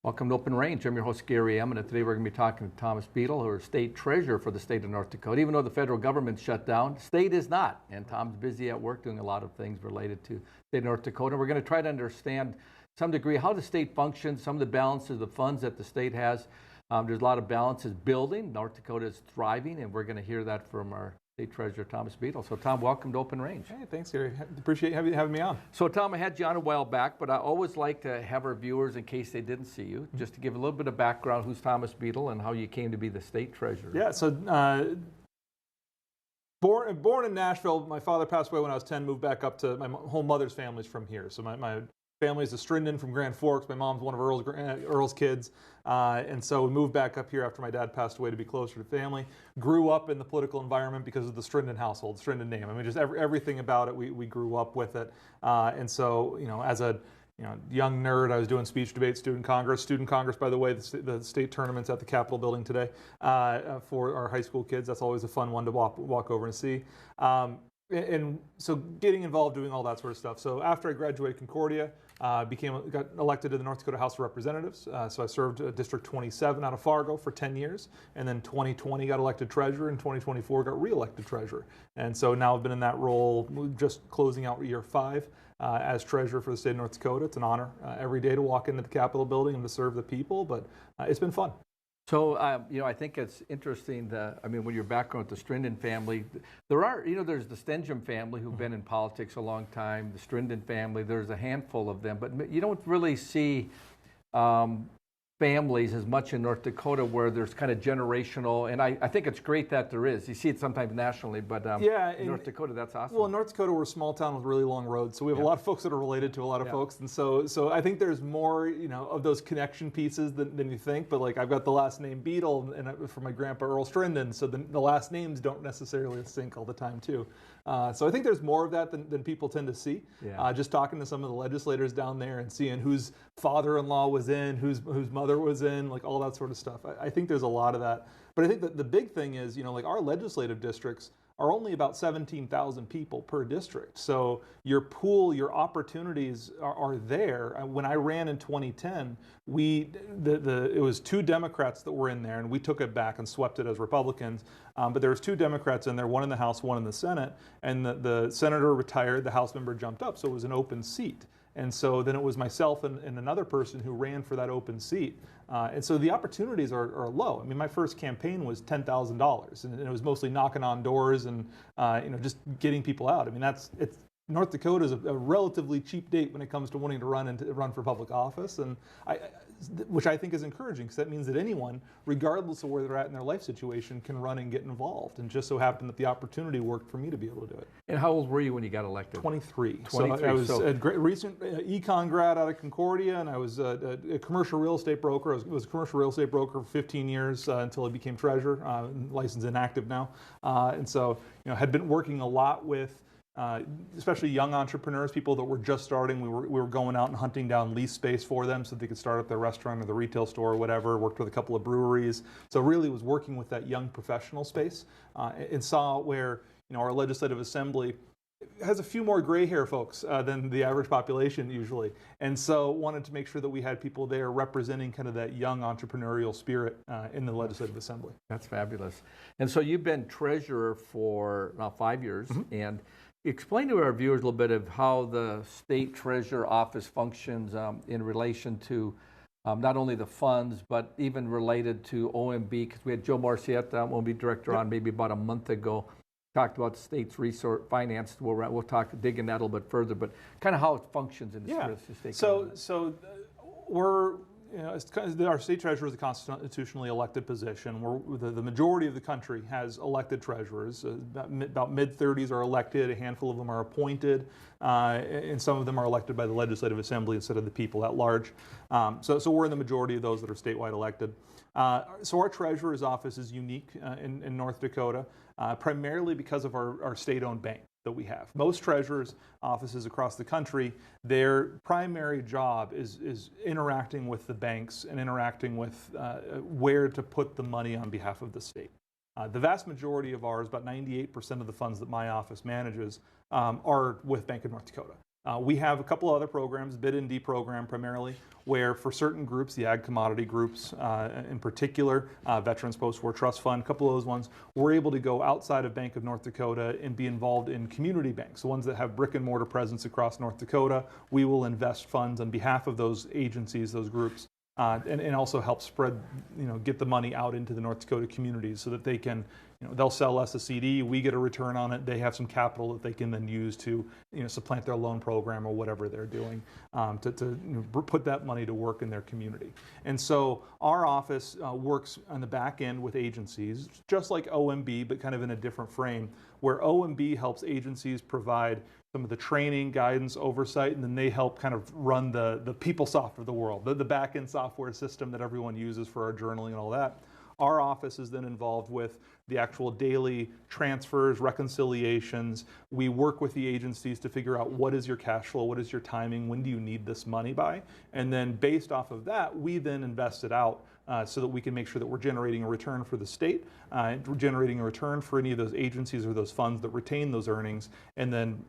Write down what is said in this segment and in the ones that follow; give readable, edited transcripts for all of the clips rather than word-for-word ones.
Welcome to Open Range. I'm your host, Gary Emineth. Today we're going to be talking to Thomas Beadle, who is state treasurer for the state of North Dakota. Even though the federal government's shut down, the state is not. And Tom's busy at work doing a lot of things related to the state of North Dakota. We're going to try to understand, to some degree, how the state functions, some of the balances of funds that the state has. There's a lot of balances building. North Dakota is thriving, and we're going to hear that from our state treasurer, Thomas Beadle. So, Tom, welcome to Open Range. Hey, thanks, Gary. Appreciate having me on. So, Tom, I had you on a while back, but I always like to have our viewers, in case they didn't see you, just to give a little bit of background, who's Thomas Beadle and how you came to be the state treasurer. Yeah, so born in Nashville. My father passed away when I was 10, moved back up to my whole mother's family's from here. So my family's a Strinden from Grand Forks. My mom's one of Earl's kids. And so we moved back up here after my dad passed away to be closer to family. Grew up in the political environment because of the Strinden household, Strinden name. I mean, just everything about it, we grew up with it. And so, as a young nerd, I was doing speech debates, student congress, by the way, the state tournaments at the Capitol building today for our high school kids. That's always a fun one to walk over and see. And so getting involved doing all that sort of stuff. So after I graduated Concordia, got elected to the North Dakota House of Representatives. So I served District 27 out of Fargo for 10 years. And then 2020 got elected treasurer, and 2024 got reelected treasurer. And so now I've been in that role, just closing out year 5 as treasurer for the state of North Dakota. It's an honor every day to walk into the Capitol building and to serve the people, but it's been fun. So, I think it's interesting that, with your background with the Strinden family, there's the Stenjum family who've been in politics a long time, the Strinden family, there's a handful of them, but you don't really see families as much in North Dakota where there's kind of generational, and I think it's great that there is. You see it sometimes nationally, but in North Dakota, that's awesome. Well, in North Dakota, we're a small town with really long roads, so we have a lot of folks that are related to a lot of folks, and so I think there's more, of those connection pieces than you think, but like I've got the last name Beadle and from my grandpa Earl Strinden, so the last names don't necessarily sync all the time too. So I think there's more of that than people tend to see. Just talking to some of the legislators down there and seeing whose father-in-law was in, whose mother was in, like all that sort of stuff. I think there's a lot of that. But I think that the big thing is, like our legislative districts are only about 17,000 people per district. So your pool, your opportunities are there. When I ran in 2010, it was 2 Democrats that were in there, and we took it back and swept it as Republicans. But there was 2 Democrats in there, one in the House, one in the Senate, and the senator retired, the House member jumped up, so it was an open seat. And so then it was myself and another person who ran for that open seat. And so the opportunities are low. My first campaign was $10,000, and it was mostly knocking on doors and just getting people out. North Dakota is a relatively cheap date when it comes to wanting to run for public office, and which I think is encouraging, because that means that anyone, regardless of where they're at in their life situation, can run and get involved. And just so happened that the opportunity worked for me to be able to do it. And how old were you when you got elected? 23. So I was a recent econ grad out of Concordia, and I was a commercial real estate broker. I was a commercial real estate broker for 15 years until I became treasurer, licensed and active now. And so had been working a lot with especially young entrepreneurs, people that were just starting. We were going out and hunting down lease space for them so they could start up their restaurant or the retail store or whatever. Worked with a couple of breweries. So really was working with that young professional space and saw where our legislative assembly has a few more gray hair folks than the average population usually. And so wanted to make sure that we had people there representing kind of that young entrepreneurial spirit in the legislative assembly. That's fabulous. And so you've been treasurer for now 5 years, and explain to our viewers a little bit of how the state treasurer office functions in relation to not only the funds, but even related to OMB, because we had Joe Marciette, OMB director, on maybe about a month ago, talked about the state's resource finance. We'll dig in that a little bit further, but kind of how it functions in the state government. So we're our state treasurer is a constitutionally elected position. The majority of the country has elected treasurers. About mid-30s are elected. A handful of them are appointed, and some of them are elected by the legislative assembly instead of the people at large. So we're in the majority of those that are statewide elected. So our treasurer's office is unique in North Dakota, primarily because of our state-owned bank that we have. Most treasurers' offices across the country, their primary job is interacting with the banks and interacting with where to put the money on behalf of the state. The vast majority of ours, about 98% of the funds that my office manages, are with Bank of North Dakota. We have a couple of other programs, Bid and D program primarily, where for certain groups, the ag commodity groups in particular, Veterans Post-War Trust Fund, a couple of those ones, we're able to go outside of Bank of North Dakota and be involved in community banks, the ones that have brick and mortar presence across North Dakota. We will invest funds on behalf of those agencies, those groups, and also help spread, get the money out into the North Dakota communities so that they can, they'll sell us a CD, we get a return on it, they have some capital that they can then use to, supplant their loan program or whatever they're doing to put that money to work in their community. And so our office works on the back end with agencies, just like OMB, but kind of in a different frame, where OMB helps agencies provide some of the training, guidance, oversight, and then they help kind of run the PeopleSoft of the world, the back-end software system that everyone uses for our journaling and all that. Our office is then involved with the actual daily transfers, reconciliations. We work with the agencies to figure out what is your cash flow, what is your timing, when do you need this money by? And then based off of that, we then invest it out so that we can make sure that we're generating a return for the state, we're generating a return for any of those agencies or those funds that retain those earnings, and then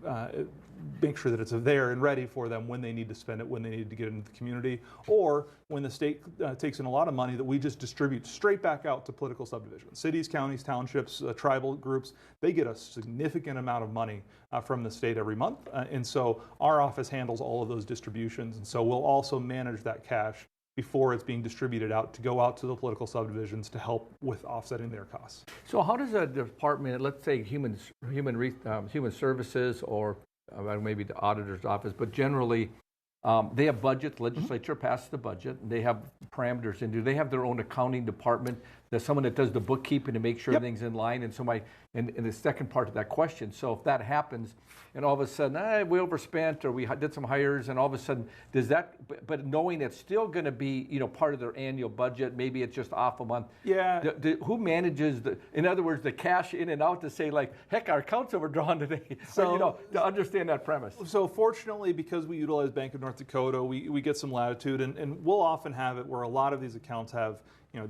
make sure that it's there and ready for them when they need to spend it, when they need to get into the community, or when the state takes in a lot of money that we just distribute straight back out to political subdivisions. Cities, counties, townships, tribal groups, they get a significant amount of money from the state every month. And so our office handles all of those distributions. And so we'll also manage that cash before it's being distributed out to go out to the political subdivisions to help with offsetting their costs. So how does a department, let's say human services or maybe the auditor's office, but generally they have budget, the legislature passes the budget, and they have parameters, and do they have their own accounting department? There's someone that does the bookkeeping to make sure everything's in line, and so and the second part of that question, so if that happens, and all of a sudden, we overspent, or we did some hires, and all of a sudden, does that, but knowing it's still going to be, part of their annual budget, maybe it's just off a month. Yeah. Who manages in other words, the cash in and out to say like, heck, our account's overdrawn today, so, to understand that premise. So fortunately, because we utilize Bank of North Dakota, we get some latitude, and we'll often have it where a lot of these accounts have,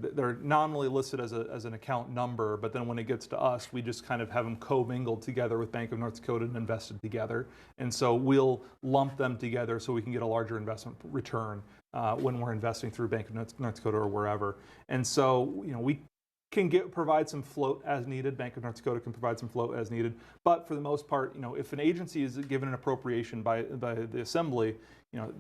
they're nominally listed as an account number, but then when it gets to us, we just kind of have them commingled together with Bank of North Dakota and invested together. And so we'll lump them together so we can get a larger investment return when we're investing through Bank of North Dakota or wherever. And so, we can provide some float as needed. Bank of North Dakota can provide some float as needed. But for the most part, if an agency is given an appropriation by the assembly,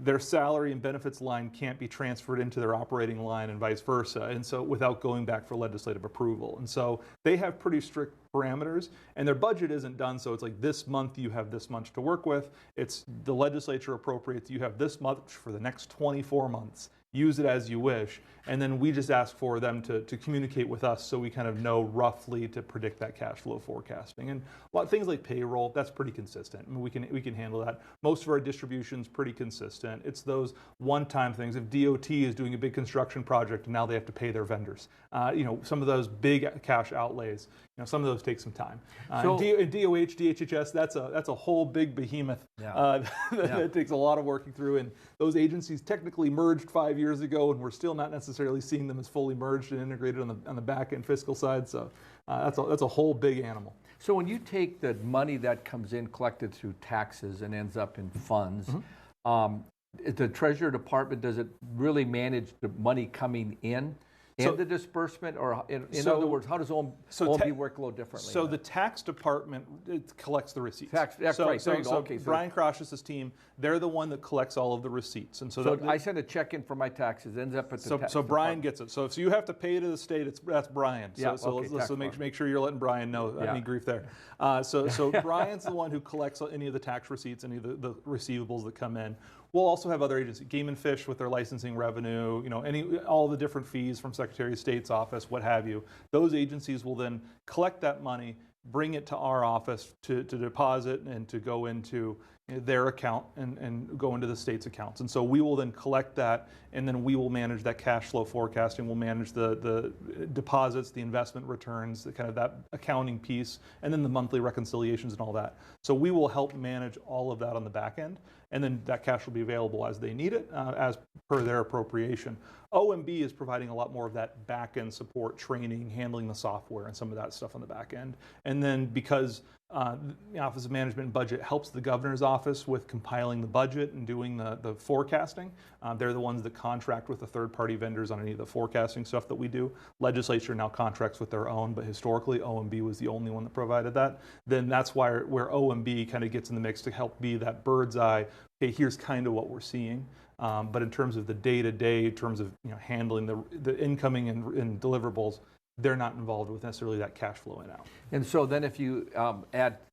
their salary and benefits line can't be transferred into their operating line and vice versa, and so without going back for legislative approval. And so they have pretty strict parameters, and their budget isn't done, so it's like this month you have this much to work with. It's the legislature appropriates, you have this much for the next 24 months. Use it as you wish, and then we just ask for them to communicate with us so we kind of know roughly to predict that cash flow forecasting. And a lot of things like payroll, that's pretty consistent. I mean, we can handle that. Most of our distribution's pretty consistent. It's those one-time things. If DOT is doing a big construction project and now they have to pay their vendors, some of those big cash outlays, some of those take some time. So, and DOH, DHHS, that's a whole big behemoth that takes a lot of working through. And those agencies technically merged 5 years ago, and we're still not necessarily seeing them as fully merged and integrated on the back end fiscal side. So that's a whole big animal. So when you take the money that comes in collected through taxes and ends up in funds, the Treasury Department, does it really manage the money coming in? And the disbursement, or in other words, how does OMB work a little differently? So the tax department collects the receipts. That's right. So Brian Krosh's team, they're the one that collects all of the receipts. And so I send a check in for my taxes, ends up at the tax. So Brian gets it. So if you have to pay to the state, that's Brian. So make sure you're letting Brian know any grief there. So Brian's the one who collects any of the tax receipts, any of the receivables that come in. We'll also have other agencies, Game and Fish with their licensing revenue, all the different fees from Secretary of State's office, what have you. Those agencies will then collect that money, bring it to our office to deposit and to go into their account and go into the state's accounts. And so we will then collect that, and then we will manage that cash flow forecasting. We'll manage the deposits, the investment returns, the kind of that accounting piece, and then the monthly reconciliations and all that. So we will help manage all of that on the back end, and then that cash will be available as they need it, as per their appropriation. OMB is providing a lot more of that back-end support, training, handling the software, and some of that stuff on the back end. And then because the Office of Management and Budget helps the governor's office with compiling the budget and doing the forecasting, they're the ones that contract with the third-party vendors on any of the forecasting stuff that we do. Legislature now contracts with their own, but historically OMB was the only one that provided that. Then that's where OMB kind of gets in the mix to help be that bird's eye. Okay, here's kind of what we're seeing. But in terms of the day-to-day, in terms of handling the incoming and deliverables, they're not involved with necessarily that cash flow in out. And so then if you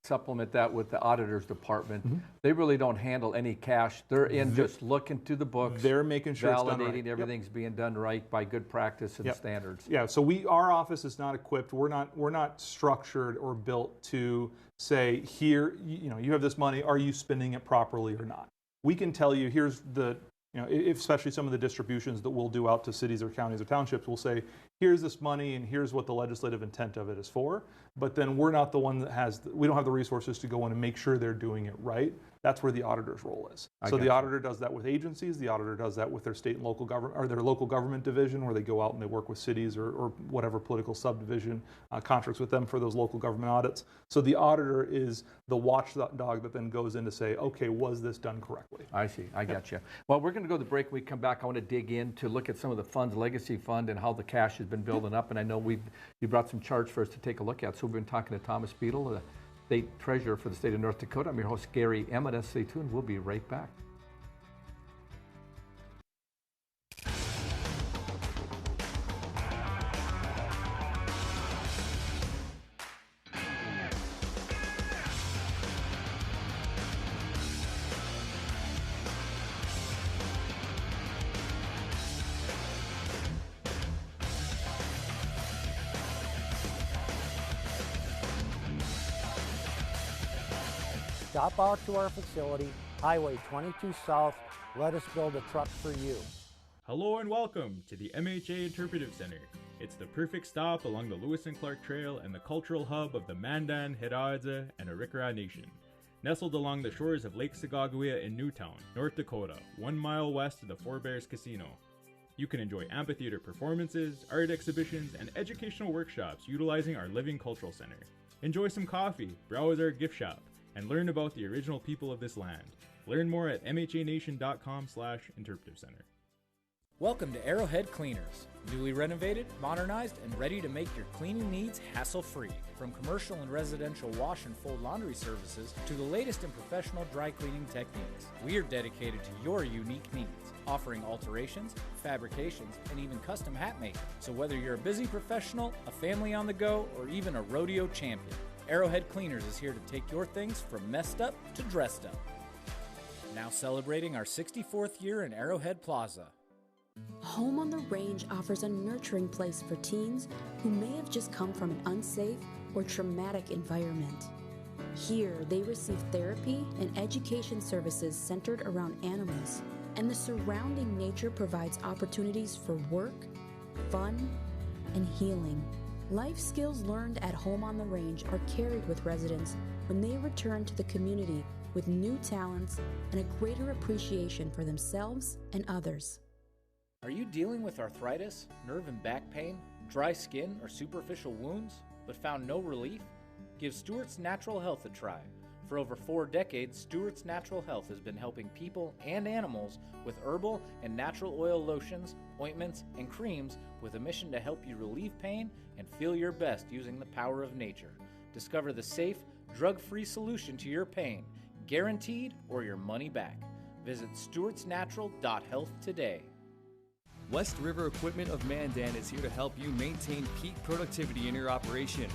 supplement that with the auditor's department, they really don't handle any cash. They're in just looking to the books. They're making sure it's done right. Validating everything's being done right by good practice and standards. Yeah, so our office is not equipped. We're not structured or built to say, here, you have this money, are you spending it properly or not? We can tell you, here's the, especially some of the distributions that we'll do out to cities or counties or townships, we'll say, here's this money and here's what the legislative intent of it is for. But then we're not the one that we don't have the resources to go in and make sure they're doing it right. That's where the auditor's role is. So the auditor does that with agencies. The auditor does that with their state and local government, or their local government division, where they go out and they work with cities or whatever political subdivision contracts with them for those local government audits. So the auditor is the watchdog that then goes in to say, okay, was this done correctly? I see. I got you. Well, we're going to go to the break. When we come back, I want to dig in to look at some of the funds, legacy fund, and how the cash has been building up. And I know you brought some charts for us to take a look at. So we've been talking to Thomas Beadle, the State Treasurer for the state of North Dakota. I'm your host, Gary Emineth. Stay tuned. We'll be right back. Stop out to our facility, Highway 22 South. Let us build a truck for you. Hello and welcome to the MHA Interpretive Center. It's the perfect stop along the Lewis and Clark Trail and the cultural hub of the Mandan, Hidatsa, and Arikara Nation. Nestled along the shores of Lake Sagagawea in Newtown, North Dakota, 1 mile west of the Four Bears Casino. You can enjoy amphitheater performances, art exhibitions, and educational workshops utilizing our living cultural center. Enjoy some coffee, browse our gift shop, and learn about the original people of this land. Learn more at mhanation.com/interpretive center. Welcome to Arrowhead Cleaners. Newly renovated, modernized, and ready to make your cleaning needs hassle-free. From commercial and residential wash and fold laundry services to the latest in professional dry cleaning techniques, we are dedicated to your unique needs, offering alterations, fabrications, and even custom hat making. So whether you're a busy professional, a family on the go, or even a rodeo champion, Arrowhead Cleaners is here to take your things from messed up to dressed up. Now celebrating our 64th year in Arrowhead Plaza. Home on the Range offers a nurturing place for teens who may have just come from an unsafe or traumatic environment. Here, they receive therapy and education services centered around animals, and the surrounding nature provides opportunities for work, fun, and healing. Life skills learned at Home on the Range are carried with residents when they return to the community with new talents and a greater appreciation for themselves and others. Are you dealing with arthritis, nerve and back pain, dry skin, or superficial wounds, but found no relief? Give Stewart's Natural Health a try. For over 4 decades, Stewart's Natural Health has been helping people and animals with herbal and natural oil lotions, ointments, and creams with a mission to help you relieve pain and feel your best using the power of nature. Discover the safe, drug-free solution to your pain, guaranteed or your money back. Visit stewartsnatural.health today. West River Equipment of Mandan is here to help you maintain peak productivity in your operation.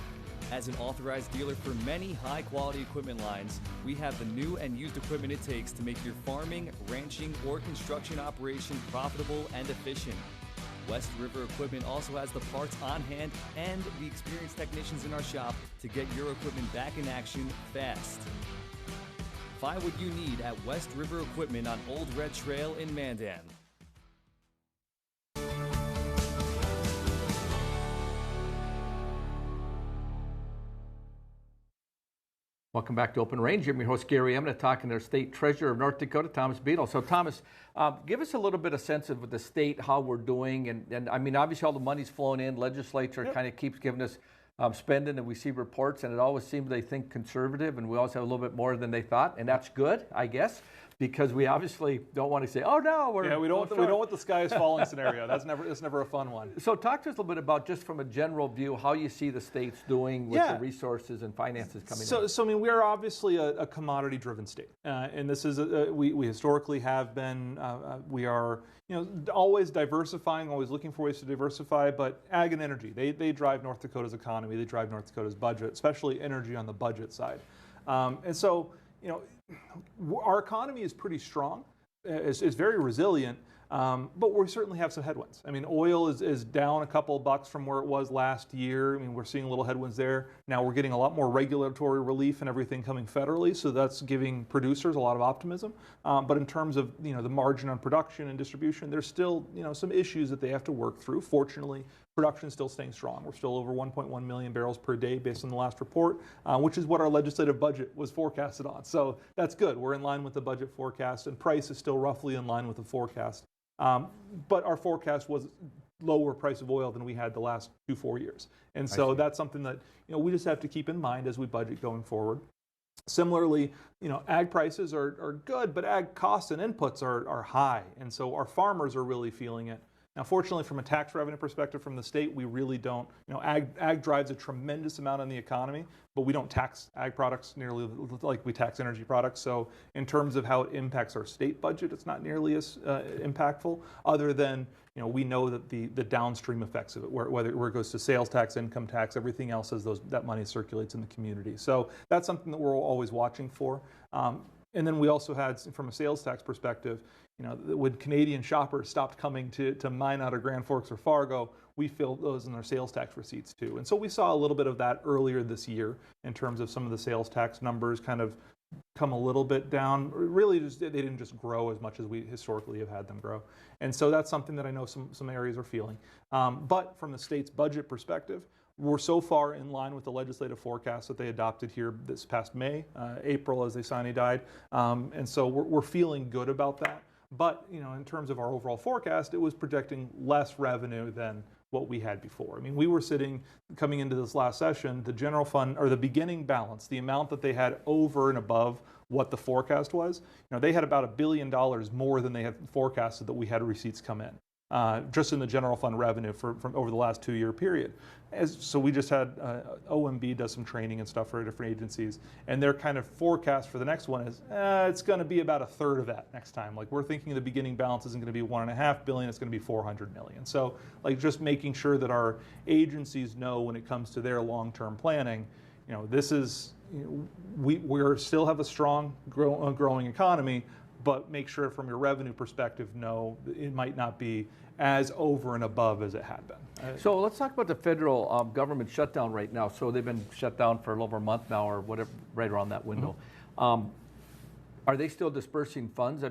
As an authorized dealer for many high-quality equipment lines, we have the new and used equipment it takes to make your farming, ranching, or construction operation profitable and efficient. West River Equipment also has the parts on hand and the experienced technicians in our shop to get your equipment back in action fast. Find what you need at West River Equipment on Old Red Trail in Mandan. Welcome back to Open Range. I'm your host, Gary Emineth, talking to our State Treasurer of North Dakota, Thomas Beadle. So, Thomas, give us a little bit of sense of the state, how we're doing. And I mean, obviously, all the money's flowing in. Legislature kind of keeps giving us spending, and we see reports, and it always seems they think conservative, and we always have a little bit more than they thought. And that's good, I guess, because we obviously don't want to say, oh, no, we don't want the sky is falling scenario. That's never a fun one. So talk to us a little bit about, just from a general view, how you see the states doing with the resources and finances coming in. So I mean, we are obviously a commodity-driven state, and this is we historically have been. We are always diversifying, always looking for ways to diversify. But ag and energy, they drive North Dakota's economy. They drive North Dakota's budget, especially energy on the budget side. And so our economy is pretty strong. It's very resilient. But we certainly have some headwinds. I mean, oil is down a couple of bucks from where it was last year. I mean, we're seeing little headwinds there. Now we're getting a lot more regulatory relief and everything coming federally, so that's giving producers a lot of optimism. But in terms of the margin on production and distribution, there's still some issues that they have to work through. Fortunately, production is still staying strong. We're still over 1.1 million barrels per day based on the last report, which is what our legislative budget was forecasted on. So that's good. We're in line with the budget forecast, and price is still roughly in line with the forecast. But our forecast was lower price of oil than we had the last 2-4 years. And so that's something that we just have to keep in mind as we budget going forward. Similarly, ag prices are good, but ag costs and inputs are high. And so our farmers are really feeling it. Now, fortunately, from a tax revenue perspective from the state, we really don't, ag drives a tremendous amount on the economy, but we don't tax ag products nearly like we tax energy products. So in terms of how it impacts our state budget, it's not nearly as impactful, other than, we know that the downstream effects of it, where it goes to sales tax, income tax, everything else as that money circulates in the community. So that's something that we're always watching for. And then we also had, from a sales tax perspective, when Canadian shoppers stopped coming to mine out of Grand Forks or Fargo, we filled those in our sales tax receipts too. And so we saw a little bit of that earlier this year in terms of some of the sales tax numbers kind of come a little bit down. Really, they didn't just grow as much as we historically have had them grow. And so that's something that I know some areas are feeling. But from the state's budget perspective, we're so far in line with the legislative forecast that they adopted here this past May, April, as they sine died. And so we're feeling good about that. But in terms of our overall forecast, it was projecting less revenue than what we had before. I mean, we were coming into this last session, the general fund, or the beginning balance, the amount that they had over and above what the forecast was, they had about $1 billion more than they had forecasted that we had receipts come in. Just in the general fund revenue from over the last 2-year period. So we just had OMB does some training and stuff for different agencies, and their kind of forecast for the next one is it's going to be about 1/3 of that next time. Like, we're thinking the beginning balance isn't going to be $1.5 billion, it's going to be $400 million. So just making sure that our agencies know when it comes to their long-term planning, this is we still have a strong growing economy. But make sure from your revenue perspective, no, it might not be as over and above as it had been. So let's talk about the federal government shutdown right now. So they've been shut down for a little over a month now, or whatever, right around that window. Mm-hmm. Are they still dispersing funds?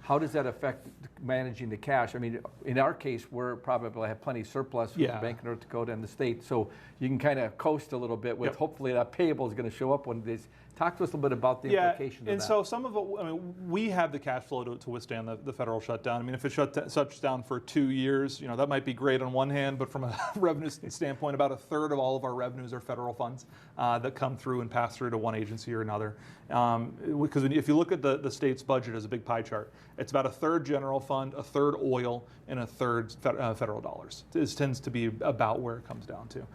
How does that affect managing the cash? I mean, in our case, we're probably have plenty of surplus from the Bank of North Dakota and the state, so you can kind of coast a little bit with hopefully that payable is going to show up one of these. Talk to us a little bit about the implications of that. And so some of it, we have the cash flow to withstand the federal shutdown. I mean, if it shuts down for 2 years, that might be great on one hand, but from a revenue standpoint, about 1/3 of all of our revenues are federal funds that come through and pass through to one agency or another. Because if you look at the state's budget as a big pie chart, it's about 1/3 general fund, 1/3 oil, and 1/3 federal dollars. This tends to be about where it comes down to.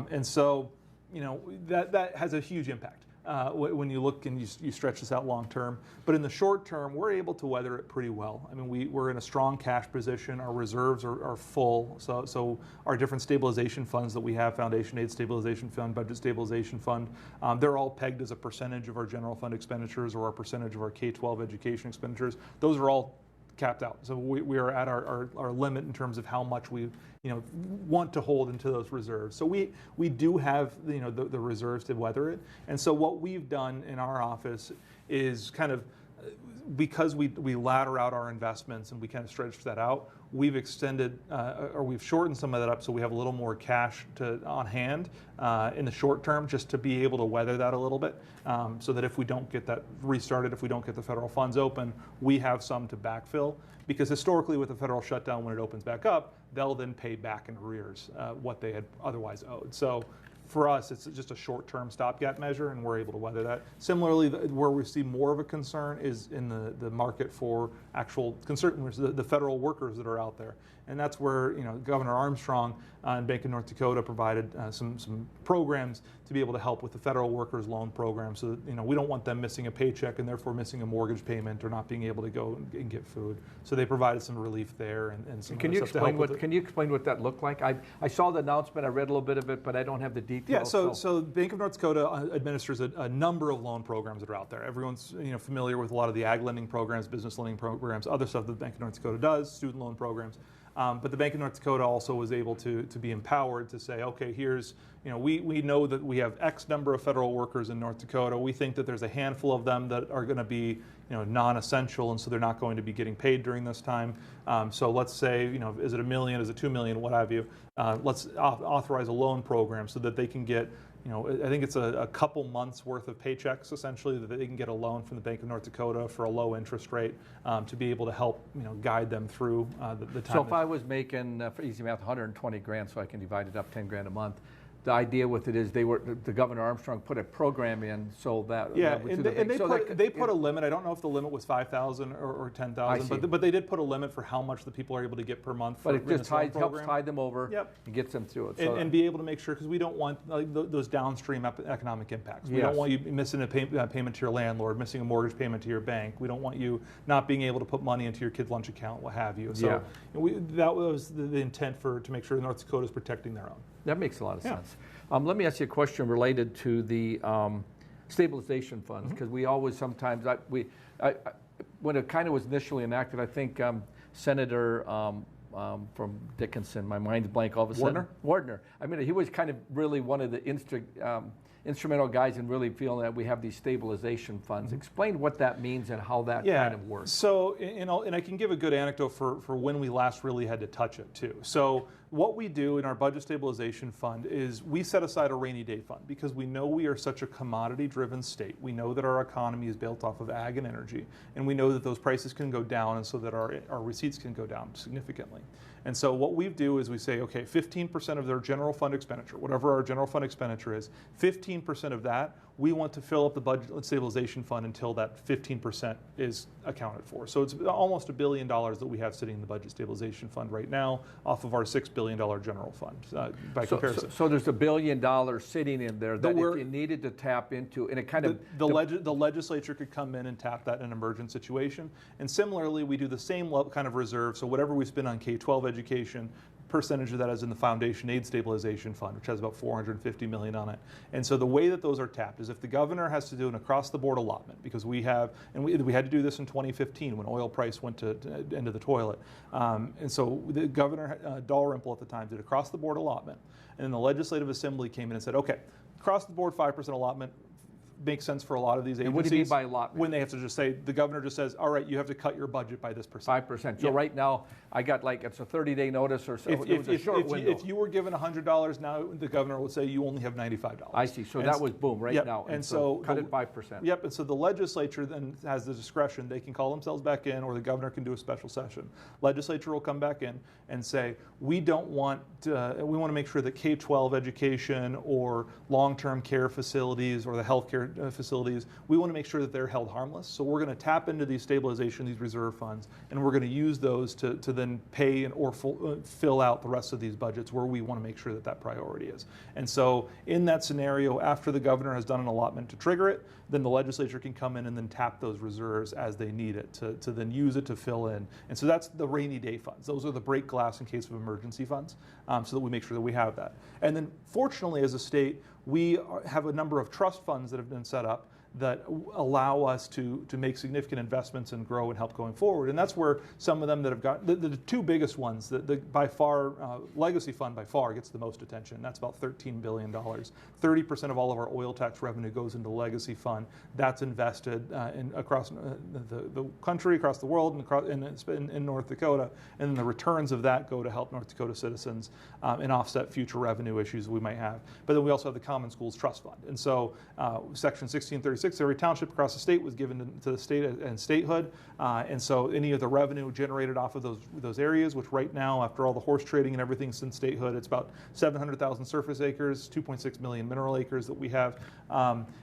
And so, that has a huge impact. When you look and you stretch this out long term. But in the short term, we're able to weather it pretty well. I mean, we're in a strong cash position. Our reserves are full. So our different stabilization funds that we have, Foundation Aid Stabilization Fund, Budget Stabilization Fund, they're all pegged as a percentage of our general fund expenditures or a percentage of our K-12 education expenditures. Those are all capped out. So we are at our limit in terms of how much we want to hold into those reserves. So we do have the reserves to weather it. And so what we've done in our office is kind of because we ladder out our investments and we kind of stretch that out, we've extended or we've shortened some of that up so we have a little more cash on hand in the short term, just to be able to weather that a little bit, so that if we don't get that restarted, if we don't get the federal funds open, we have some to backfill. Because historically with the federal shutdown, when it opens back up, they'll then pay back in arrears what they had otherwise owed. So for us, it's just a short-term stopgap measure, and we're able to weather that. Similarly, where we see more of a concern is in the market for actual concern, the federal workers that are out there. And that's where, you know, Governor Armstrong and Bank of North Dakota provided some programs to be able to help with the federal workers loan program, so that, you know, we don't want them missing a paycheck and therefore missing a mortgage payment or not being able to go and get food. So they provided some relief there and some Can you explain what that looked like? I saw the announcement, I read a little bit of it, but I don't have the details. Yeah, so Bank of North Dakota administers a number of loan programs that are out there. Everyone's, you know, familiar with a lot of the ag lending programs, business lending programs, other stuff that Bank of North Dakota does, student loan programs. But the Bank of North Dakota also was able to be empowered to say, okay, here's, you know, we know that we have X number of federal workers in North Dakota. We think that there's a handful of them that are going to be, you know, non-essential, and so they're not going to be getting paid during this time. So let's say, you know, is it $1 million, is it $2 million, what have you? Let's authorize a loan program so that they can get, you know, I think it's a couple months worth of paychecks essentially, that they can get a loan from the Bank of North Dakota for a low interest rate to be able to help, you know, guide them through the time. So if I was making, for easy math, 120 grand, so I can divide it up 10 grand a month, the idea with it is the Governor Armstrong put a program in so that they put a limit. I don't know if the limit was 5,000 or 10,000, but they did put a limit for how much the people are able to get per month. But it just helps tide them over. Yep. And gets them through it. And be able to make sure, because we don't want those downstream economic impacts. We don't want you missing a payment to your landlord, missing a mortgage payment to your bank. We don't want you not being able to put money into your kid's lunch account, what have you. So that was the intent to make sure North Dakota is protecting their own. That makes a lot of sense. Let me ask you a question related to the stabilization funds, because we always sometimes, when it kind of was initially enacted, I think Senator from Dickinson, my mind's blank all of a sudden. Wardner. I mean, he was kind of really one of the instrumental guys in really feeling that we have these stabilization funds. Explain what that means and how that kind of works. So, and I can give a good anecdote for when we last really had to touch it too. So what we do in our budget stabilization fund is we set aside a rainy day fund, because we know we are such a commodity driven state. We know that our economy is built off of ag and energy, and we know that those prices can go down, and so that our receipts can go down significantly. And so what we do is we say, okay, 15% of their general fund expenditure, whatever our general fund expenditure is, 15% of that, we want to fill up the budget stabilization fund until that 15% is accounted for. So it's almost $1 billion that we have sitting in the budget stabilization fund right now, off of our $6 billion general fund by comparison. So there's $1 billion sitting in there that if you needed to tap into, and it kind of... The legislature could come in and tap that in an emergent situation. And similarly, we do the same kind of reserve. So whatever we spend on K-12 education, percentage of that is in the Foundation Aid Stabilization Fund, which has about $450 million on it. And so the way that those are tapped is if the governor has to do an across-the-board allotment, because we had to do this in 2015 when oil price went into the toilet. And so the governor, Dalrymple at the time, did across-the-board allotment. And then the Legislative Assembly came in and said, okay, across-the-board 5% allotment makes sense for a lot of these agencies. And what do you mean by allotment? When they have to just say, the governor just says, all right, you have to cut your budget by this percent. 5%. So right now, I got it's a 30-day notice or so. It was a short window. If you were given $100, now the governor would say you only have $95. I see. So that was boom right now. And so cut it 5%. Yep. And so the legislature then has the discretion. They can call themselves back in, or the governor can do a special session. Legislature will come back in and say, we want to make sure that K-12 education or long-term care facilities or the healthcare facilities, we want to make sure that they're held harmless. So we're going to tap into these stabilization, these reserve funds, and we're going to use those to then pay or fill out the rest of these budgets where we want to make sure that priority is. And so in that scenario, after the governor has done an allotment to trigger it, then the legislature can come in and then tap those reserves as they need it to then use it to fill in. And so that's the rainy day funds. Those are the break glass in case of emergency funds, so that we make sure that we have that. And then fortunately as a state, we have a number of trust funds that have been set up that allow us to make significant investments and grow and help going forward. And that's where some of them that have got, the two biggest ones, by far, legacy fund by far gets the most attention. That's about $13 billion. 30% of all of our oil tax revenue goes into legacy fund. That's invested across the country, across the world, and in North Dakota. And then the returns of that go to help North Dakota citizens and offset future revenue issues we might have. But then we also have the Common Schools Trust Fund. And so Section 1636, every township across the state was given to the state and statehood. And so any of the revenue generated off of those areas, which right now, after all the horse trading and everything since statehood, it's about 700,000 surface acres, 2.6 million mineral acres that we have.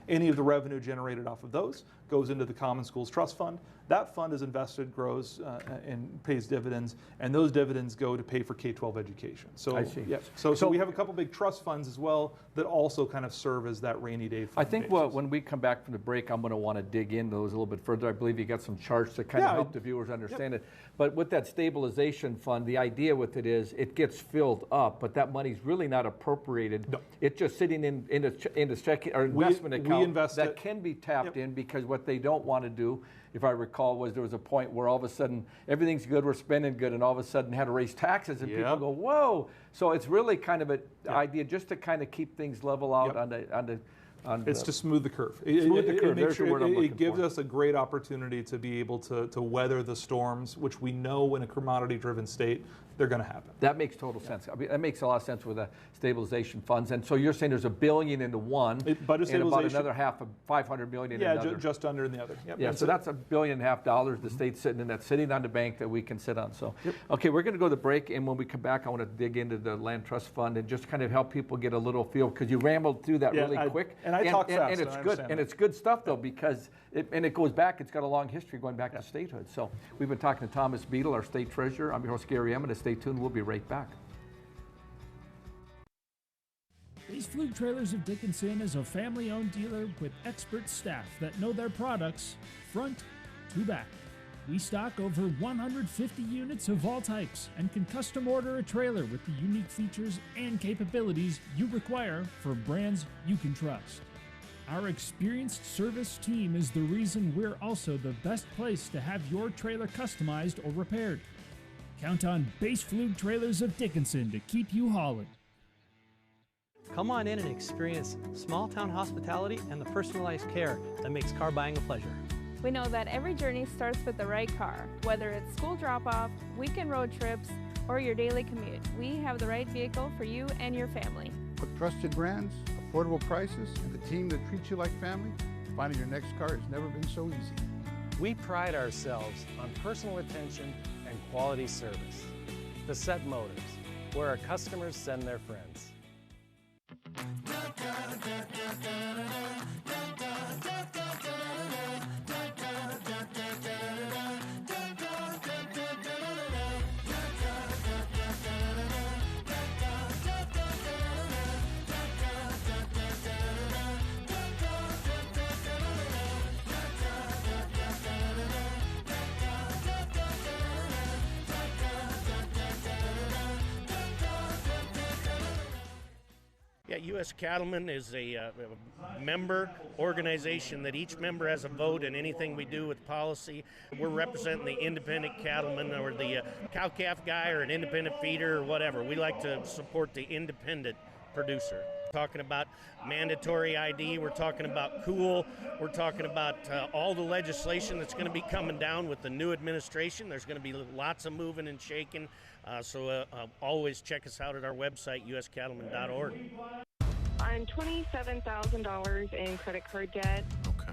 Any of the revenue generated off of those goes into the Common Schools Trust Fund. That fund is invested, grows, and pays dividends, and those dividends go to pay for K-12 education. So, I see. Yeah. So we have a couple big trust funds as well that also kind of serve as that rainy day fund. I think when we come back from the break, I'm going to want to dig into those a little bit further. I believe you got some charts to kind of help the viewers understand it. But with that stabilization fund, the idea with it is it gets filled up, but that money's really not appropriated. No. It's just sitting in a checking or investment account that can be tapped in, because what they don't want to do, if I recall, was there was a point where all of a sudden everything's good, we're spending good, and all of a sudden had to raise taxes, and people go, whoa. So it's really kind of an idea just to kind of keep things level out it's to smooth the curve. It gives us a great opportunity to be able to weather the storms, which we know in a commodity-driven state, they're going to happen. That makes total sense. I mean, that makes a lot of sense with the stabilization funds. And so you're saying there's $1 billion into one, and about another half of $500 million in another. Yeah, just under in the other. So that's $1.5 billion the state's sitting in, that's sitting on the bank that we can sit on. So, okay, we're going to go to the break, and when we come back, I want to dig into the land trust fund and just kind of help people get a little feel, because you rambled through that really quick. And I talk fast. And it's good. And it's good stuff though, because it goes back. It's got a long history going back to statehood. So we've been talking to Thomas Beadle, our state treasurer. I'm your host, Gary Emineth. Stay tuned. We'll be right back. Base Fluke Trailers of Dickinson is a family-owned dealer with expert staff that know their products front to back. We stock over 150 units of all types and can custom order a trailer with the unique features and capabilities you require for brands you can trust. Our experienced service team is the reason we're also the best place to have your trailer customized or repaired. Count on Base Fluke Trailers of Dickinson to keep you hauling. Come on in and experience small town hospitality and the personalized care that makes car buying a pleasure. We know that every journey starts with the right car. Whether it's school drop-off, weekend road trips, or your daily commute, we have the right vehicle for you and your family. With trusted brands, affordable prices, and the team that treats you like family, finding your next car has never been so easy. We pride ourselves on personal attention and quality service. Beset Motors, where our customers send their friends. U.S. Cattlemen is a member organization that each member has a vote in anything we do with policy. We're representing the independent cattleman or the cow-calf guy or an independent feeder or whatever. We like to support the independent producer. We're talking about mandatory ID, we're talking about COOL, we're talking about all the legislation that's going to be coming down with the new administration. There's going to be lots of moving and shaking, so always check us out at our website, uscattleman.org. I'm $27,000 in credit card debt. Okay.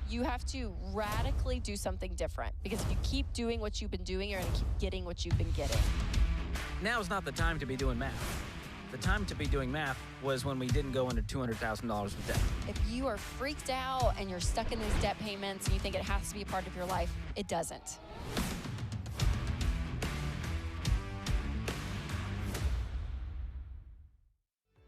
You have to radically do something different, because if you keep doing what you've been doing, you're going to keep getting what you've been getting. Now's not the time to be doing math. The time to be doing math was when we didn't go into $200,000 of debt. If you are freaked out and you're stuck in these debt payments and you think it has to be a part of your life, it doesn't.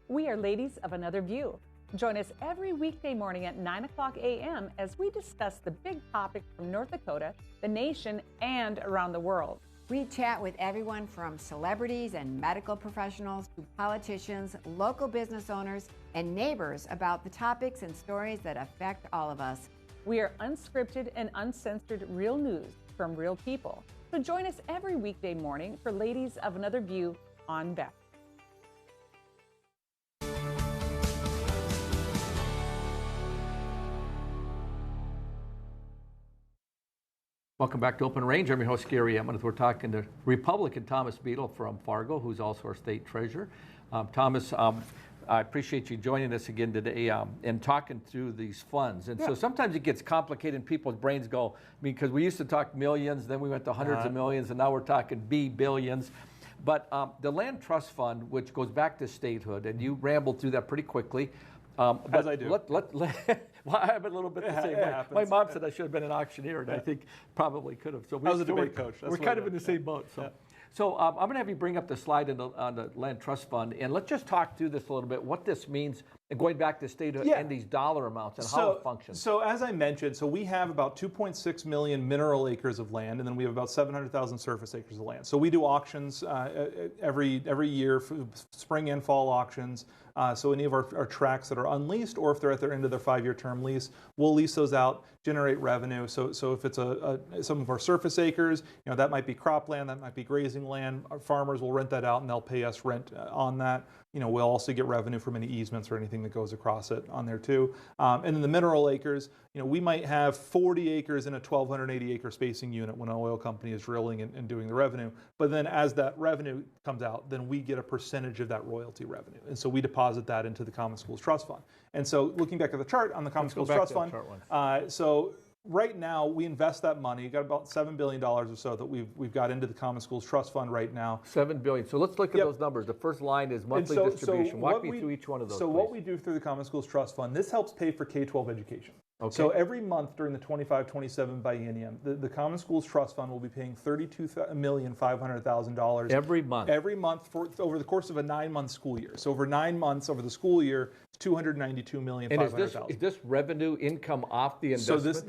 We are Ladies of Another View. Join us every weekday morning at 9:00 a.m. as we discuss the big topics from North Dakota, the nation, and around the world. We chat with everyone from celebrities and medical professionals to politicians, local business owners, and neighbors about the topics and stories that affect all of us. We are unscripted and uncensored real news from real people. So join us every weekday morning for Ladies of Another View on Beth. Welcome back to Open Range. I'm your host, Gary Emineth. We're talking to Republican Thomas Beadle from Fargo, who's also our state treasurer. Thomas, I appreciate you joining us again today and talking through these funds. And so sometimes it gets complicated and people's brains go, because we used to talk millions, then we went to hundreds of millions, and now we're talking billions. But the Land Trust Fund, which goes back to statehood, and you rambled through that pretty quickly. As I do. Well, I have a little bit the same way. My mom said I should have been an auctioneer, and I think probably could have. So I was a debate coach. We're kind of in the same boat. So I'm going to have you bring up the slide on the Land Trust Fund, and let's just talk through this a little bit, what this means, and going back to statehood and these dollar amounts and how it functions. So as I mentioned, we have about 2.6 million mineral acres of land, and then we have about 700,000 surface acres of land. So we do auctions every year, spring and fall auctions. So any of our tracts that are unleased, or if they're at their end of their 5-year term lease, we'll lease those out, generate revenue. So if it's some of our surface acres, that might be cropland, that might be grazing land. Our farmers will rent that out, and they'll pay us rent on that. We'll also get revenue from any easements or anything that goes across it on there too. And in the mineral acres, we might have 40 acres in a 1,280 acre spacing unit when an oil company is drilling and doing the revenue. But then as that revenue comes out, then we get a percentage of that royalty revenue. And so we deposit that into the Common Schools Trust Fund. And so looking back at the chart on the Common Schools Trust Fund, so right now, we invest that money. We've got about $7 billion or so that we've got into the Common Schools Trust Fund right now. $7 billion. So let's look at those numbers. The first line is monthly distribution. Walk me through each one of those. So what we do through the Common Schools Trust Fund, this helps pay for K-12 education. Okay. So every month during the 25-27 biennium, the Common Schools Trust Fund will be paying $32,500,000 every month. Every month over the course of a 9-month school year. So over 9 months over the school year, it's $292,500,000. And is this revenue income off the investment? So this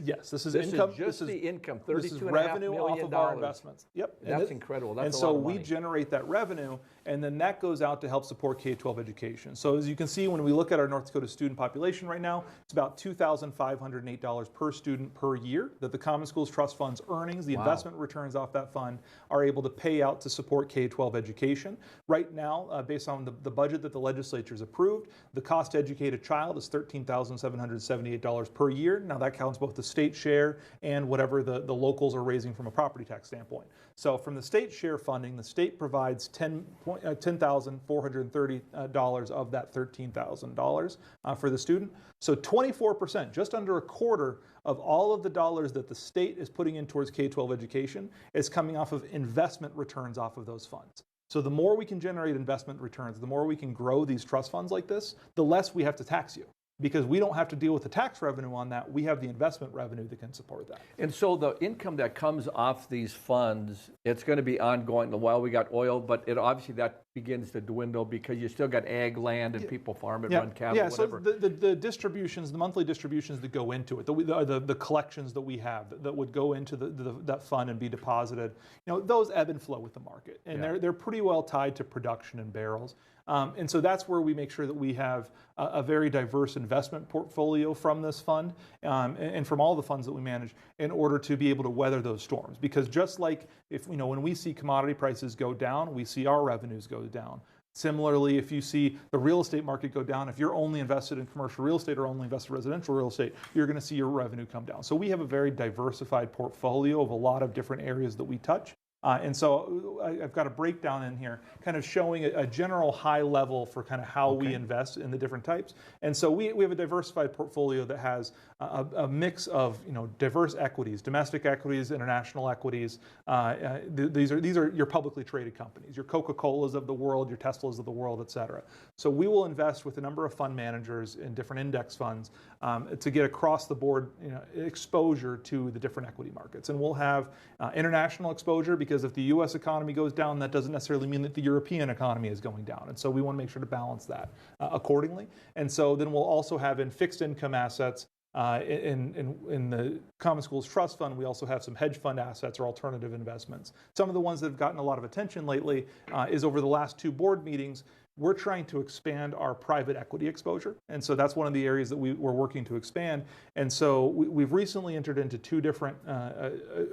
is income. This is the income. This is revenue off of our investments. Yep. That's incredible. That's a lot of money. We generate that revenue, and then that goes out to help support K-12 education. So as you can see, when we look at our North Dakota student population right now, it's about $2,508 per student per year that the Common Schools Trust Fund's earnings, the investment returns off that fund, are able to pay out to support K-12 education. Right now, based on the budget that the legislature's approved, the cost to educate a child is $13,778 per year. Now that counts both the state share and whatever the locals are raising from a property tax standpoint. So from the state share funding, the state provides $10,430 of that $13,000 for the student. So 24%, just under a quarter of all of the dollars that the state is putting in towards K-12 education is coming off of investment returns off of those funds. So the more we can generate investment returns, the more we can grow these trust funds like this, the less we have to tax you. Because we don't have to deal with the tax revenue on that. We have the investment revenue that can support that. And so the income that comes off these funds, it's going to be ongoing. While we got oil, but it obviously that begins to dwindle because you still got ag land and people farm it, run cattle, whatever. So the distributions, the monthly distributions that go into it, the collections that we have that would go into that fund and be deposited, those ebb and flow with the market. And they're pretty well tied to production and barrels. And so that's where we make sure that we have a very diverse investment portfolio from this fund and from all the funds that we manage in order to be able to weather those storms. Because just like when we see commodity prices go down, we see our revenues go down. Similarly, if you see the real estate market go down, if you're only invested in commercial real estate or only invested in residential real estate, you're going to see your revenue come down. So we have a very diversified portfolio of a lot of different areas that we touch. And so I've got a breakdown in here kind of showing a general high level for kind of how we invest in the different types. And so we have a diversified portfolio that has a mix of diverse equities, domestic equities, international equities. These are your publicly traded companies, your Coca-Colas of the world, your Teslas of the world, et cetera. So we will invest with a number of fund managers in different index funds to get across the board exposure to the different equity markets. And we'll have international exposure because if the U.S. economy goes down, that doesn't necessarily mean that the European economy is going down. And so we want to make sure to balance that accordingly. And so then we'll also have in fixed income assets In the Common Schools Trust Fund, we also have some hedge fund assets or alternative investments. Some of the ones that have gotten a lot of attention lately is over the last 2 board meetings, we're trying to expand our private equity exposure. And so that's one of the areas that we're working to expand. And so we've recently entered into 2 different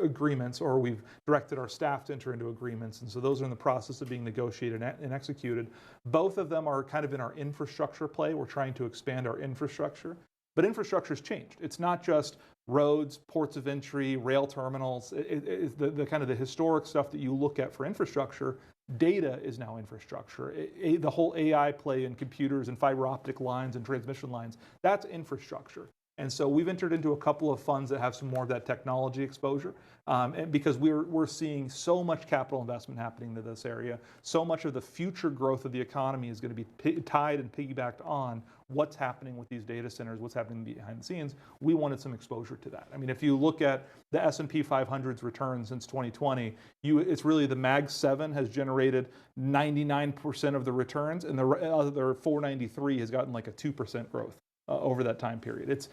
agreements, or we've directed our staff to enter into agreements. And so those are in the process of being negotiated and executed. Both of them are kind of in our infrastructure play. We're trying to expand our infrastructure. But infrastructure's changed. It's not just roads, ports of entry, rail terminals. It's the kind of the historic stuff that you look at for infrastructure. Data is now infrastructure. The whole AI play in computers and fiber optic lines and transmission lines, that's infrastructure. And so we've entered into a couple of funds that have some more of that technology exposure, and because we're seeing so much capital investment happening to this area. So much of the future growth of the economy is going to be tied and piggybacked on what's happening with these data centers, what's happening behind the scenes. We wanted some exposure to that. I mean, if you look at the S&P 500's return since 2020, it's really the Mag 7 has generated 99% of the returns, and the other 493 has gotten like a 2% growth over that time period.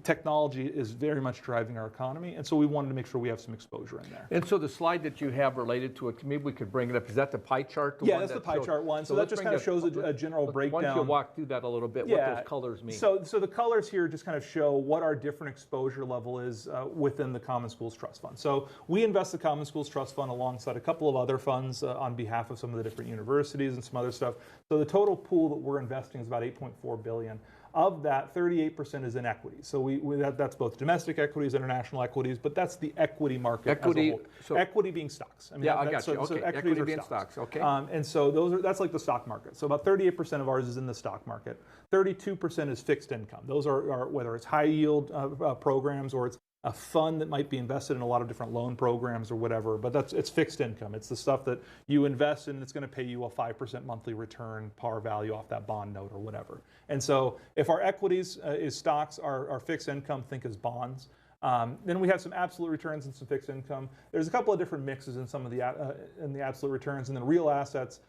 Technology is very much driving our economy, and so we wanted to make sure we have some exposure in there. And so the slide that you have related to it, maybe we could bring it up. Is that the pie chart? Yeah, that's the pie chart one. So that just kind of shows a general breakdown. Why don't you walk through that a little bit, what those colors mean? So the colors here just kind of show what our different exposure level is within the Common Schools Trust Fund. So we invest the Common Schools Trust Fund alongside a couple of other funds on behalf of some of the different universities and some other stuff. So the total pool that we're investing is about $8.4 billion. Of that, 38% is in equities. So that's both domestic equities, international equities, but that's the equity market equity, as a whole. So equity being stocks. I mean, I got you. Okay. So equity being stocks. Okay. And so that's like the stock market. So about 38% of ours is in the stock market. 32% is fixed income. Those are whether it's high yield programs or it's a fund that might be invested in a lot of different loan programs or whatever, but it's fixed income. It's the stuff that you invest in and it's going to pay you a 5% monthly return par value off that bond note or whatever. And so if our equities is stocks, our fixed income, think as bonds. Then we have some absolute returns and some fixed income. There's a couple of different mixes in some of the absolute returns, and then real assets.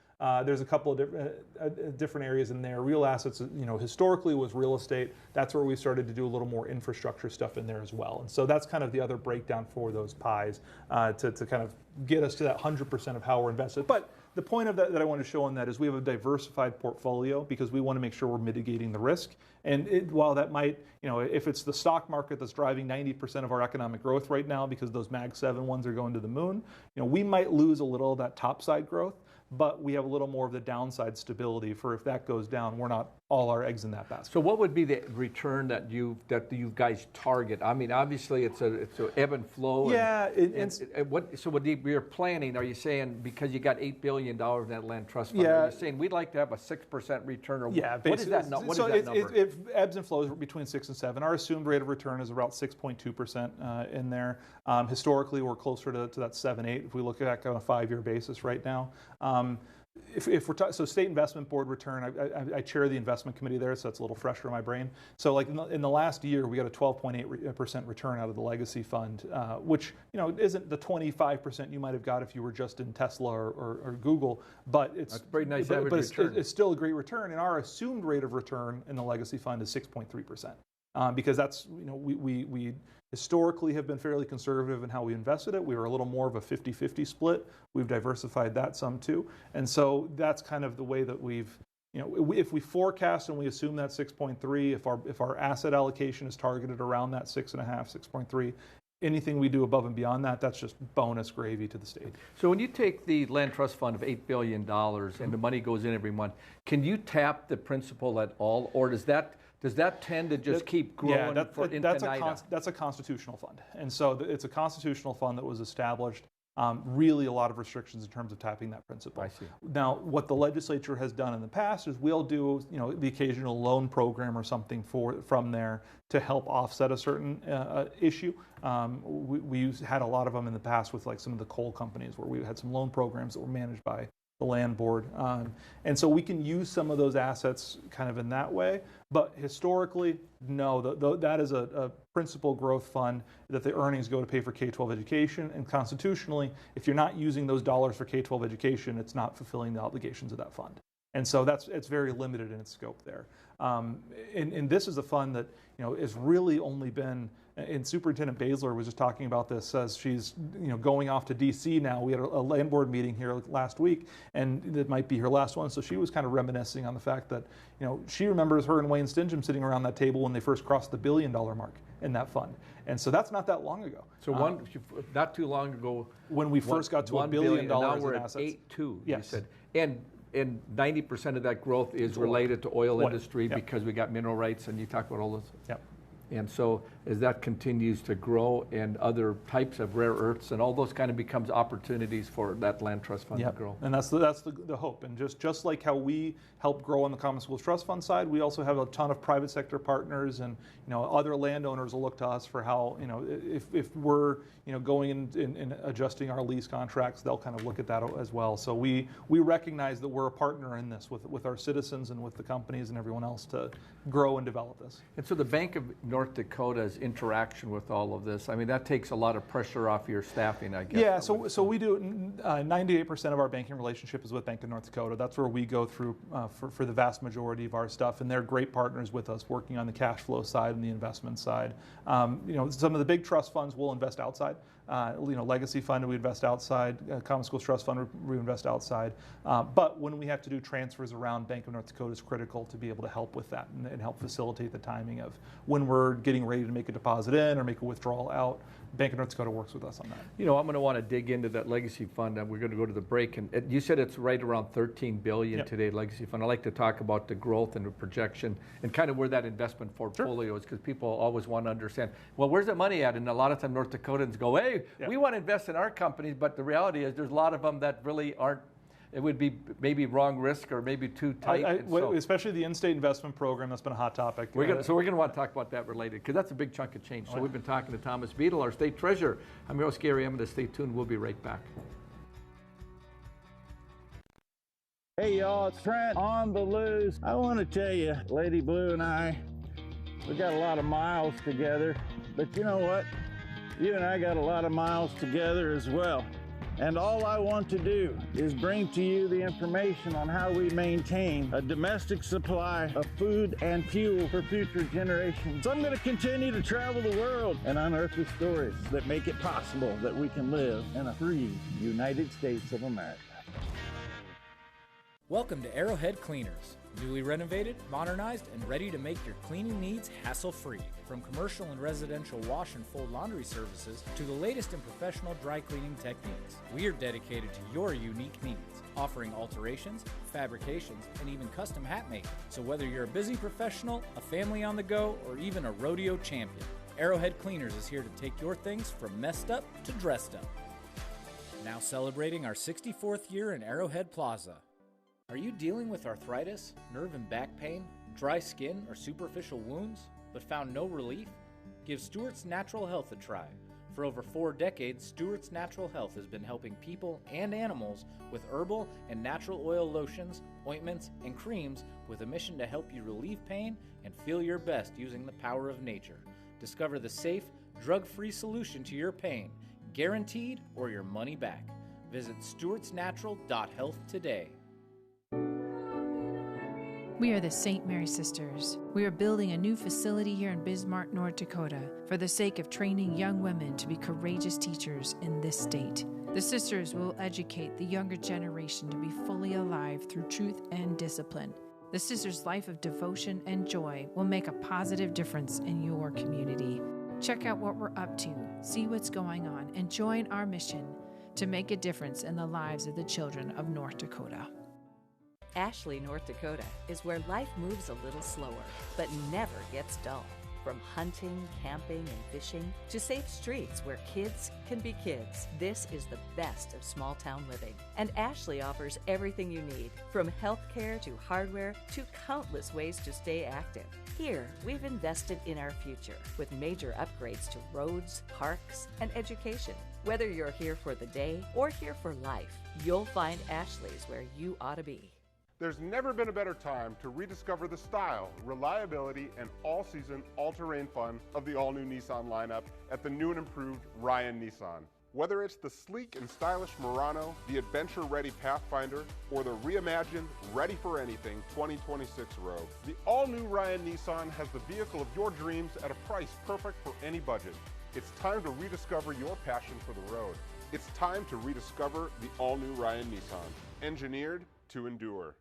There's a couple of different areas in there. Real assets, historically was real estate. That's where we started to do a little more infrastructure stuff in there as well. And so that's kind of the other breakdown for those pies to kind of get us to that 100% of how we're invested. But the point of that I want to show on that is we have a diversified portfolio because we want to make sure we're mitigating the risk. And while that might, if it's the stock market that's driving 90% of our economic growth right now because those Mag 7 ones are going to the moon, we might lose a little of that top side growth. But we have a little more of the downside stability for if that goes down, we're not all our eggs in that basket. So what would be the return that you guys target? I mean, obviously it's a ebb and flow. Yeah. So what you're planning, are you saying because you got $8 billion in that land trust fund, are you saying we'd like to have a 6% return? Or yeah. What is that number? It ebbs and flows between 6 and 7. Our assumed rate of return is about 6.2% in there. Historically, we're closer to that 7-8 if we look at on a 5-year basis right now. If we're so state investment board return, I chair the investment committee there, so that's a little fresher in my brain. So like in the last year, we got a 12.8% return out of the legacy fund, which isn't the 25% you might have got if you were just in Tesla or Google, but it's that's a very nice average return. It's still a great return. And our assumed rate of return in the legacy fund is 6.3%, because that's we historically have been fairly conservative in how we invested it. We were a little more of a 50-50 split. We've diversified that some too. And so that's kind of the way that we've, if we forecast and we assume that 6.3, if our asset allocation is targeted around that 6.5, 6.3, anything we do above and beyond that, that's just bonus gravy to the state. So when you take the land trust fund of $8 billion and the money goes in every month, can you tap the principal at all, or does that tend to just keep growing for infinitum? That's a constitutional fund. And so it's a constitutional fund that was established. Really a lot of restrictions in terms of tapping that principal. I see. Now, what the legislature has done in the past is we'll do the occasional loan program or something from there to help offset a certain issue. We had a lot of them in the past with like some of the coal companies where we had some loan programs that were managed by the land board. And so we can use some of those assets kind of in that way. But historically, no, that is a principal growth fund that the earnings go to pay for K-12 education. And constitutionally, if you're not using those dollars for K-12 education, it's not fulfilling the obligations of that fund. And so it's very limited in its scope there. And this is a fund that, you know, has really only been, and Superintendent Baszler was just talking about this as she's, you know, going off to DC now. We had a land board meeting here last week, and it might be her last one. So she was kind of reminiscing on the fact that, you know, she remembers her and Wayne Stingham sitting around that table when they first crossed the $1 billion mark in that fund. And so that's not that long ago. So not too long ago, when we first got to $1 billion now we're in at assets. 8.2. Yes. You said. And 90% of that growth is related to oil industry because we got mineral rights, and you talk about all those. Yep. And so as that continues to grow and other types of rare earths and all those kind of becomes opportunities for that land trust fund to grow. And that's the hope. And just like how we help grow on the Common Schools Trust Fund side, we also have a ton of private sector partners, and, you know, other landowners will look to us for how, you know, if we're, you know, going and adjusting our lease contracts, they'll kind of look at that as well. So we recognize that we're a partner in this with our citizens and with the companies and everyone else to grow and develop this. And so the Bank of North Dakota's interaction with all of this, I mean, that takes a lot of pressure off your staffing, I guess. Yeah, so we do, 98% of our banking relationship is with Bank of North Dakota. That's where we go through for the vast majority of our stuff, and they're great partners with us, working on the cash flow side and the investment side. You know, some of the big trust funds will invest outside. You know, Legacy Fund, we invest outside. Common Schools Trust Fund, we invest outside. But when we have to do transfers around, Bank of North Dakota is critical to be able to help with that and help facilitate the timing of when we're getting ready to make a deposit in or make a withdrawal out. Bank of North Dakota works with us on that. You know, I'm going to want to dig into that Legacy Fund, and we're going to go to the break. And you said it's right around $13 billion today, Legacy Fund. I like to talk about the growth and the projection and kind of where that investment portfolio is, because people always want to understand, well, where's the money at? And a lot of times North Dakotans go, hey, we want to invest in our companies, but the reality is there's a lot of them that really aren't. It would be maybe wrong risk or maybe too tight. Especially the in-state investment program, that's been a hot topic. We're going to want to talk about that related, because that's a big chunk of change. So we've been talking to Thomas Beadle, our state treasurer. I'm your host, Gary Emineth. Stay tuned. We'll be right back. Hey y'all, it's Trent on the loose. I want to tell you, Lady Blue and I, we got a lot of miles together, but you know what? You and I got a lot of miles together as well. And all I want to do is bring to you the information on how we maintain a domestic supply of food and fuel for future generations. So I'm going to continue to travel the world and unearth the stories that make it possible that we can live in a free United States of America. Welcome to Arrowhead Cleaners. Newly renovated, modernized, and ready to make your cleaning needs hassle-free. From commercial and residential wash and fold laundry services to the latest in professional dry cleaning techniques, we are dedicated to your unique needs, offering alterations, fabrications, and even custom hat making. So whether you're a busy professional, a family on the go, or even a rodeo champion, Arrowhead Cleaners is here to take your things from messed up to dressed up. Now celebrating our 64th year in Arrowhead Plaza. Are you dealing with arthritis, nerve and back pain, dry skin, or superficial wounds, but found no relief? Give Stewart's Natural Health a try. For over 4 decades, Stewart's Natural Health has been helping people and animals with herbal and natural oil lotions, ointments, and creams with a mission to help you relieve pain and feel your best using the power of nature. Discover the safe, drug-free solution to your pain, guaranteed or your money back. Visit stewartsnatural.health today. We are the St. Mary Sisters. We are building a new facility here in Bismarck, North Dakota, for the sake of training young women to be courageous teachers in this state. The Sisters will educate the younger generation to be fully alive through truth and discipline. The Sisters' life of devotion and joy will make a positive difference in your community. Check out what we're up to, see what's going on, and join our mission to make a difference in the lives of the children of North Dakota. Ashley, North Dakota is where life moves a little slower, but never gets dull. From hunting, camping, and fishing to safe streets where kids can be kids, this is the best of small town living. And Ashley offers everything you need, from healthcare to hardware to countless ways to stay active. Here, we've invested in our future with major upgrades to roads, parks, and education. Whether you're here for the day or here for life, you'll find Ashley's where you ought to be. There's never been a better time to rediscover the style, reliability, and all-season, all-terrain fun of the all-new Nissan lineup at the new and improved Ryan Nissan. Whether it's the sleek and stylish Murano, the adventure-ready Pathfinder, or the reimagined, ready-for-anything 2026 Rogue, the all-new Ryan Nissan has the vehicle of your dreams at a price perfect for any budget. It's time to rediscover your passion for the road. It's time to rediscover the all-new Ryan Nissan, engineered to endure.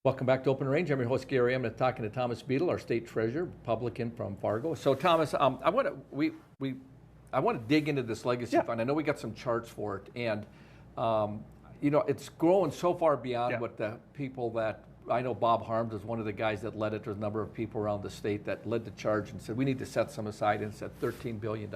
Welcome back to Open Range. I'm your host, Gary Emineth, talking to Thomas Beadle, our state treasurer, Republican from Fargo. So, Thomas, I want to dig into this legacy fund. I know we got some charts for it, and it's growing so far beyond what the people that I know. Bob Harms is one of the guys that led it. There's a number of people around the state that led the charge and said we need to set some aside, and set $13 billion.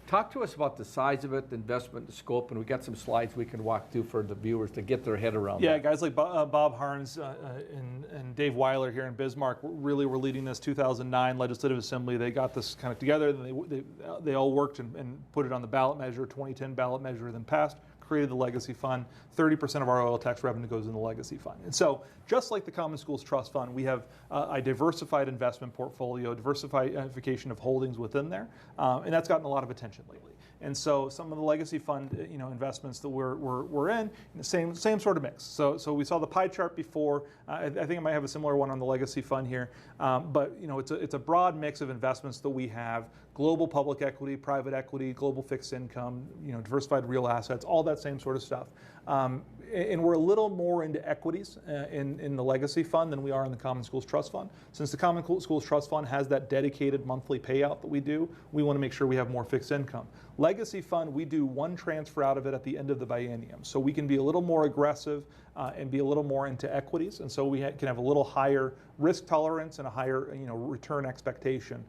Talk to us about the size of it, the investment, the scope, and we got some slides we can walk through for the viewers to get their head around. Yeah, guys like Bob Harms and Dave Weiler here in Bismarck really were leading this 2009 Legislative Assembly. They got this kind of together, and they all worked and put it on the ballot measure, 2010 ballot measure, then passed. Created the Legacy Fund. 30% of our oil tax revenue goes in the Legacy Fund. And so, just like the Common Schools Trust Fund, we have a diversified investment portfolio, diversification of holdings within there, and that's gotten a lot of attention lately. And so, some of the Legacy Fund, investments that we're in, the same sort of mix. So we saw the pie chart before. I think I might have a similar one on the Legacy Fund here, but it's a broad mix of investments that we have: global public equity, private equity, global fixed income, diversified real assets, all that same sort of stuff. And we're a little more into equities in the Legacy Fund than we are in the Common Schools Trust Fund. Since the Common Schools Trust Fund has that dedicated monthly payout that we do, we want to make sure we have more fixed income. Legacy Fund, we do one transfer out of it at the end of the biennium. So we can be a little more aggressive and be a little more into equities. And so we can have a little higher risk tolerance and a higher return expectation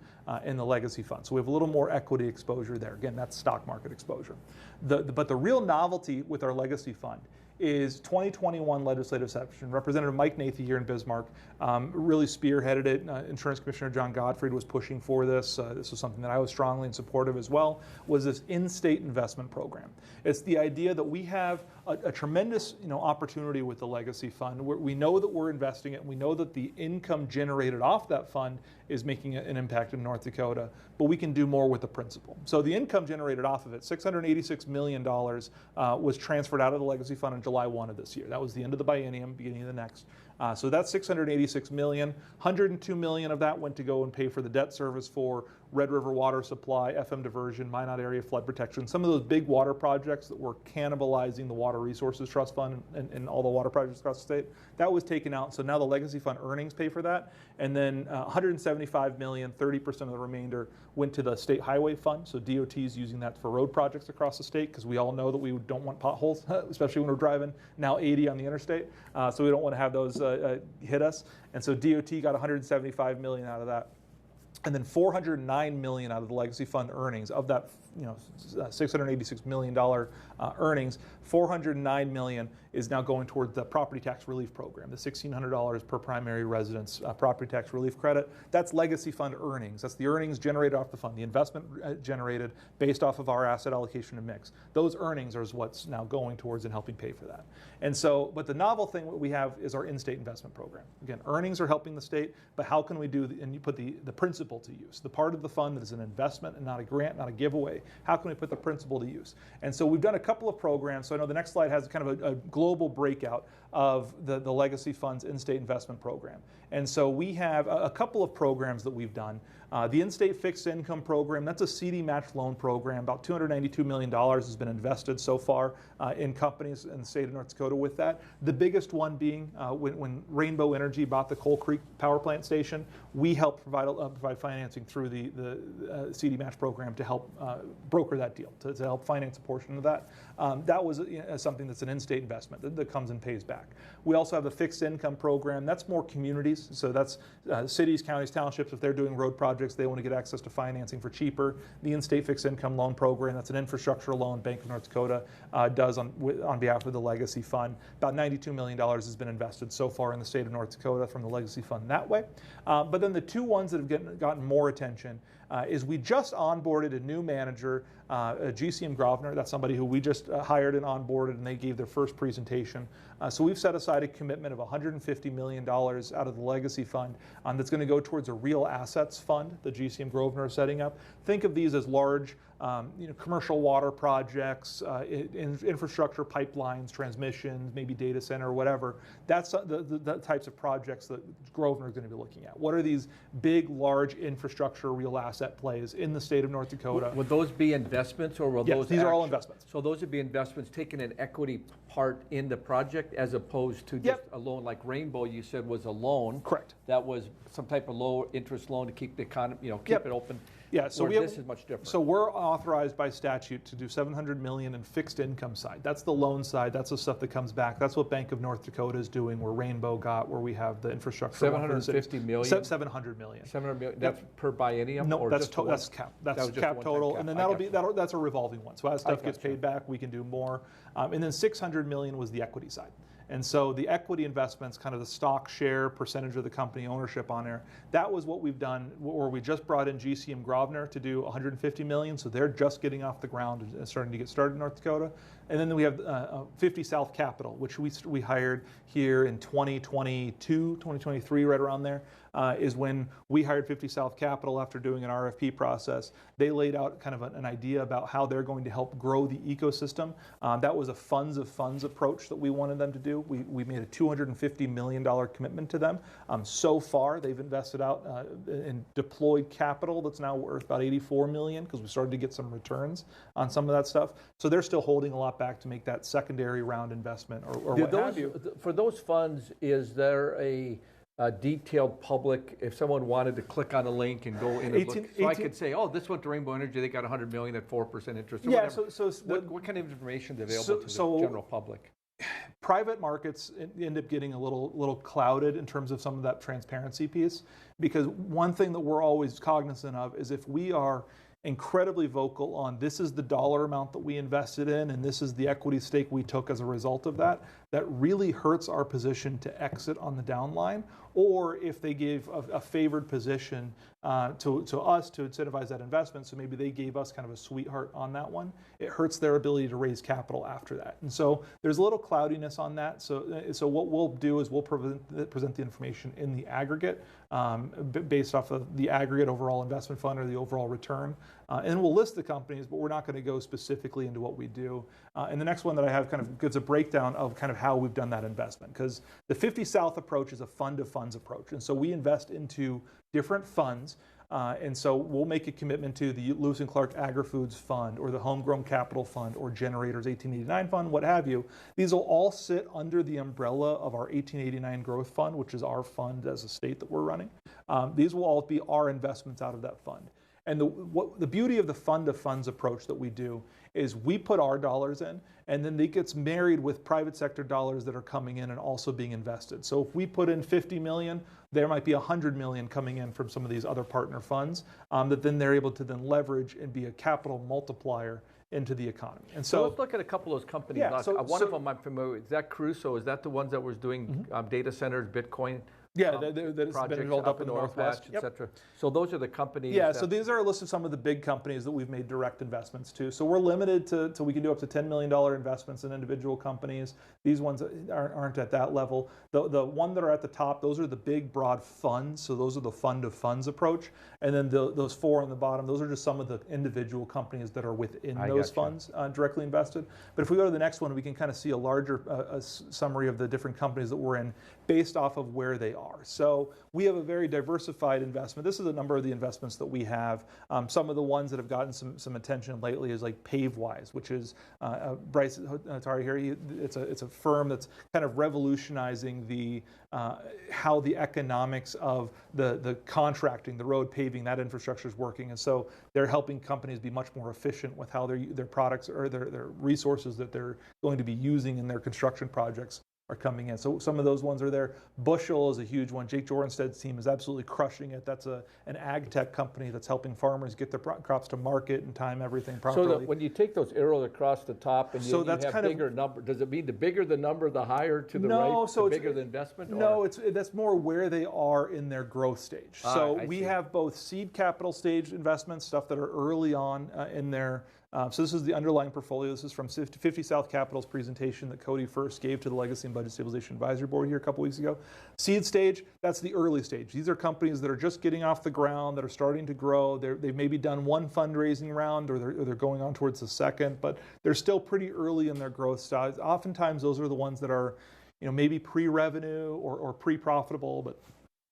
in the Legacy Fund. So we have a little more equity exposure there. Again, that's stock market exposure. But the real novelty with our Legacy Fund is 2021 legislative session. Representative Mike Nathy here in Bismarck really spearheaded it. Insurance Commissioner John Gottfried was pushing for this. This was something that I was strongly in support of as well, was this in-state investment program. It's the idea that we have a tremendous opportunity with the Legacy Fund. We know that we're investing it. We know that the income generated off that fund is making an impact in North Dakota, but we can do more with the principal. So the income generated off of it, $686 million, was transferred out of the Legacy Fund on July 1 of this year. That was the end of the biennium, beginning of the next. So that's $686 million. $102 million of that went to go and pay for the debt service for Red River water supply, FM diversion, Minot area flood protection, some of those big water projects that were cannibalizing the Water Resources Trust Fund and all the water projects across the state. That was taken out. So now the Legacy Fund earnings pay for that. And then $175 million, 30% of the remainder went to the State Highway Fund. So DOT is using that for road projects across the state, because we all know that we don't want potholes, especially when we're driving now 80 on the interstate. So we don't want to have those hit us. And so DOT got $175 million out of that. And then $409 million out of the Legacy Fund earnings. Of that $686 million earnings, $409 million is now going toward the property tax relief program, the $1,600 per primary residence property tax relief credit. That's Legacy Fund earnings. That's the earnings generated off the fund, the investment generated based off of our asset allocation and mix. Those earnings are what's now going towards and helping pay for that. And so, but the novel thing that we have is our in-state investment program. Again, earnings are helping the state, but how can we do, and you put the principal to use, the part of the fund that is an investment and not a grant, not a giveaway. How can we put the principal to use? And so we've done a couple of programs. So I know the next slide has kind of a global breakout of the Legacy Fund's in-state investment program. And so we have a couple of programs that we've done. The in-state fixed income program, that's a CD matched loan program. About $292 million has been invested so far in companies in the state of North Dakota with that. The biggest one being when Rainbow Energy bought the Coal Creek power plant station, we helped provide financing through the CD match program to help broker that deal, to help finance a portion of that. That was something that's an in-state investment that comes and pays back. We also have the fixed income program. That's more communities. So that's cities, counties, townships. If they're doing road projects, they want to get access to financing for cheaper. The in-state fixed income loan program, that's an infrastructure loan Bank of North Dakota does on behalf of the Legacy Fund. About $92 million has been invested so far in the state of North Dakota from the Legacy Fund that way. But then the two ones that have gotten more attention is we just onboarded a new manager, GCM Grosvenor. That's somebody who we just hired and onboarded, and they gave their first presentation So we've set aside a commitment of $150 million out of the legacy fund that's going to go towards a real assets fund that GCM Grosvenor is setting up. Think of these as large commercial water projects, infrastructure pipelines, transmissions, maybe data center or whatever. That's the types of projects that Grosvenor is going to be looking at. What are these big, large infrastructure real asset plays in the state of North Dakota? Would those be investments, or will those? These are all investments. So those would be investments taking an equity part in the project as opposed to just a loan, like Rainbow you said was a loan. Correct. That was some type of low interest loan to keep the economy, keep it open. Yeah, so this is much different. So we're authorized by statute to do $700 million in fixed income side. That's the loan side. That's the stuff that comes back. That's what Bank of North Dakota is doing, where Rainbow got, where we have the infrastructure. $750 million. $700 million. $700 million. That's per biennium. No, or that's just cap. That's cap total, and then that's a revolving one. So as stuff gets paid back, we can do more. And then $600 million was the equity side. And so the equity investments, kind of the stock share percentage of the company ownership on there, that was what we've done, where we just brought in GCM Grosvenor to do $150 million. So they're just getting off the ground and starting to get started in North Dakota. And then we have 50 South Capital, which we hired here in 2022, 2023, right around there, is when we hired 50 South Capital after doing an RFP process. They laid out kind of an idea about how they're going to help grow the ecosystem. That was a funds of funds approach that we wanted them to do. We made a $250 million commitment to them. So far, they've invested out in deployed capital that's now worth about $84 million, because we started to get some returns on some of that stuff. So they're still holding a lot back to make that secondary round investment or what have you. For those funds, is there a detailed public, if someone wanted to click on a link and go in and look, so I could say, oh, this went to Rainbow Energy, they got $100 million at 4% interest, or whatever. What kind of information is available to the general public? Private markets end up getting a little clouded in terms of some of that transparency piece, because one thing that we're always cognizant of is if we are incredibly vocal on this is the dollar amount that we invested in and this is the equity stake we took as a result of that, that really hurts our position to exit on the downline, or if they gave a favored position to us to incentivize that investment, so maybe they gave us kind of a sweetheart on that one, it hurts their ability to raise capital after that. And so there's a little cloudiness on that. So what we'll do is we'll present the information in the aggregate based off of the aggregate overall investment fund or the overall return. And we'll list the companies, but we're not going to go specifically into what we do. And the next one that I have kind of gives a breakdown of kind of how we've done that investment, because the 50 South approach is a fund of funds approach. And so we invest into different funds. And so we'll make a commitment to the Lewis and Clark Agri-Foods Fund or the Homegrown Capital Fund or Generators 1889 Fund, what have you. These will all sit under the umbrella of our 1889 Growth Fund, which is our fund as a state that we're running. These will all be our investments out of that fund. And the beauty of the fund of funds approach that we do is we put our dollars in, and then it gets married with private sector dollars that are coming in and also being invested. So if we put in $50 million, there might be $100 million coming in from some of these other partner funds that then they're able to then leverage and be a capital multiplier into the economy. And so let's look at a couple of those companies. Yeah, one of them I'm familiar with. Is that Crusoe? Is that the ones that was doing data centers, Bitcoin? Yeah, that has been rolled up in the Northwest, et cetera. So those are the companies. Yeah, so these are a list of some of the big companies that we've made direct investments to. So we're limited to we can do up to $10 million investments in individual companies. These ones aren't at that level. The one that are at the top, those are the big, broad funds. So those are the fund of funds approach. And then those four on the bottom, those are just some of the individual companies that are within those funds directly invested. But if we go to the next one, we can kind of see a larger summary of the different companies that we're in based off of where they are. So we have a very diversified investment. This is a number of the investments that we have. Some of the ones that have gotten some attention lately is like PaveWise, which is Bryce Hatari here. It's a firm that's kind of revolutionizing the how the economics of the contracting, the road paving, that infrastructure is working. And so they're helping companies be much more efficient with how their products or their resources that they're going to be using in their construction projects are coming in. So some of those ones are there. Bushel is a huge one. Jake Jorensted's team is absolutely crushing it. That's an ag tech company that's helping farmers get their crops to market and time everything properly. So when you take those arrows across the top and you have bigger number, does it mean the bigger the number, the higher to the right, the bigger the investment? No, that's more where they are in their growth stage. So we have both seed capital stage investments, stuff that are early on in their So this is the underlying portfolio. This is from 50 South Capital's presentation that Cody first gave to the Legacy and Budget Stabilization Advisory Board here a couple weeks ago. Seed stage, that's the early stage. These are companies that are just getting off the ground, that are starting to grow. They've maybe done one fundraising round, or they're going on towards the second, but they're still pretty early in their growth stage. Oftentimes those are the ones that are, maybe pre-revenue or pre-profitable, but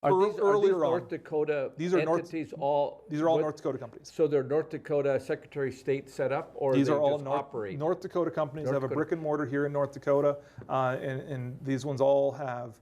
Are these North Dakota entities these are all North Dakota companies. So they're North Dakota Secretary of State set up, or these they are all just operate? North Dakota companies that have a brick and mortar here in North Dakota, and these ones all have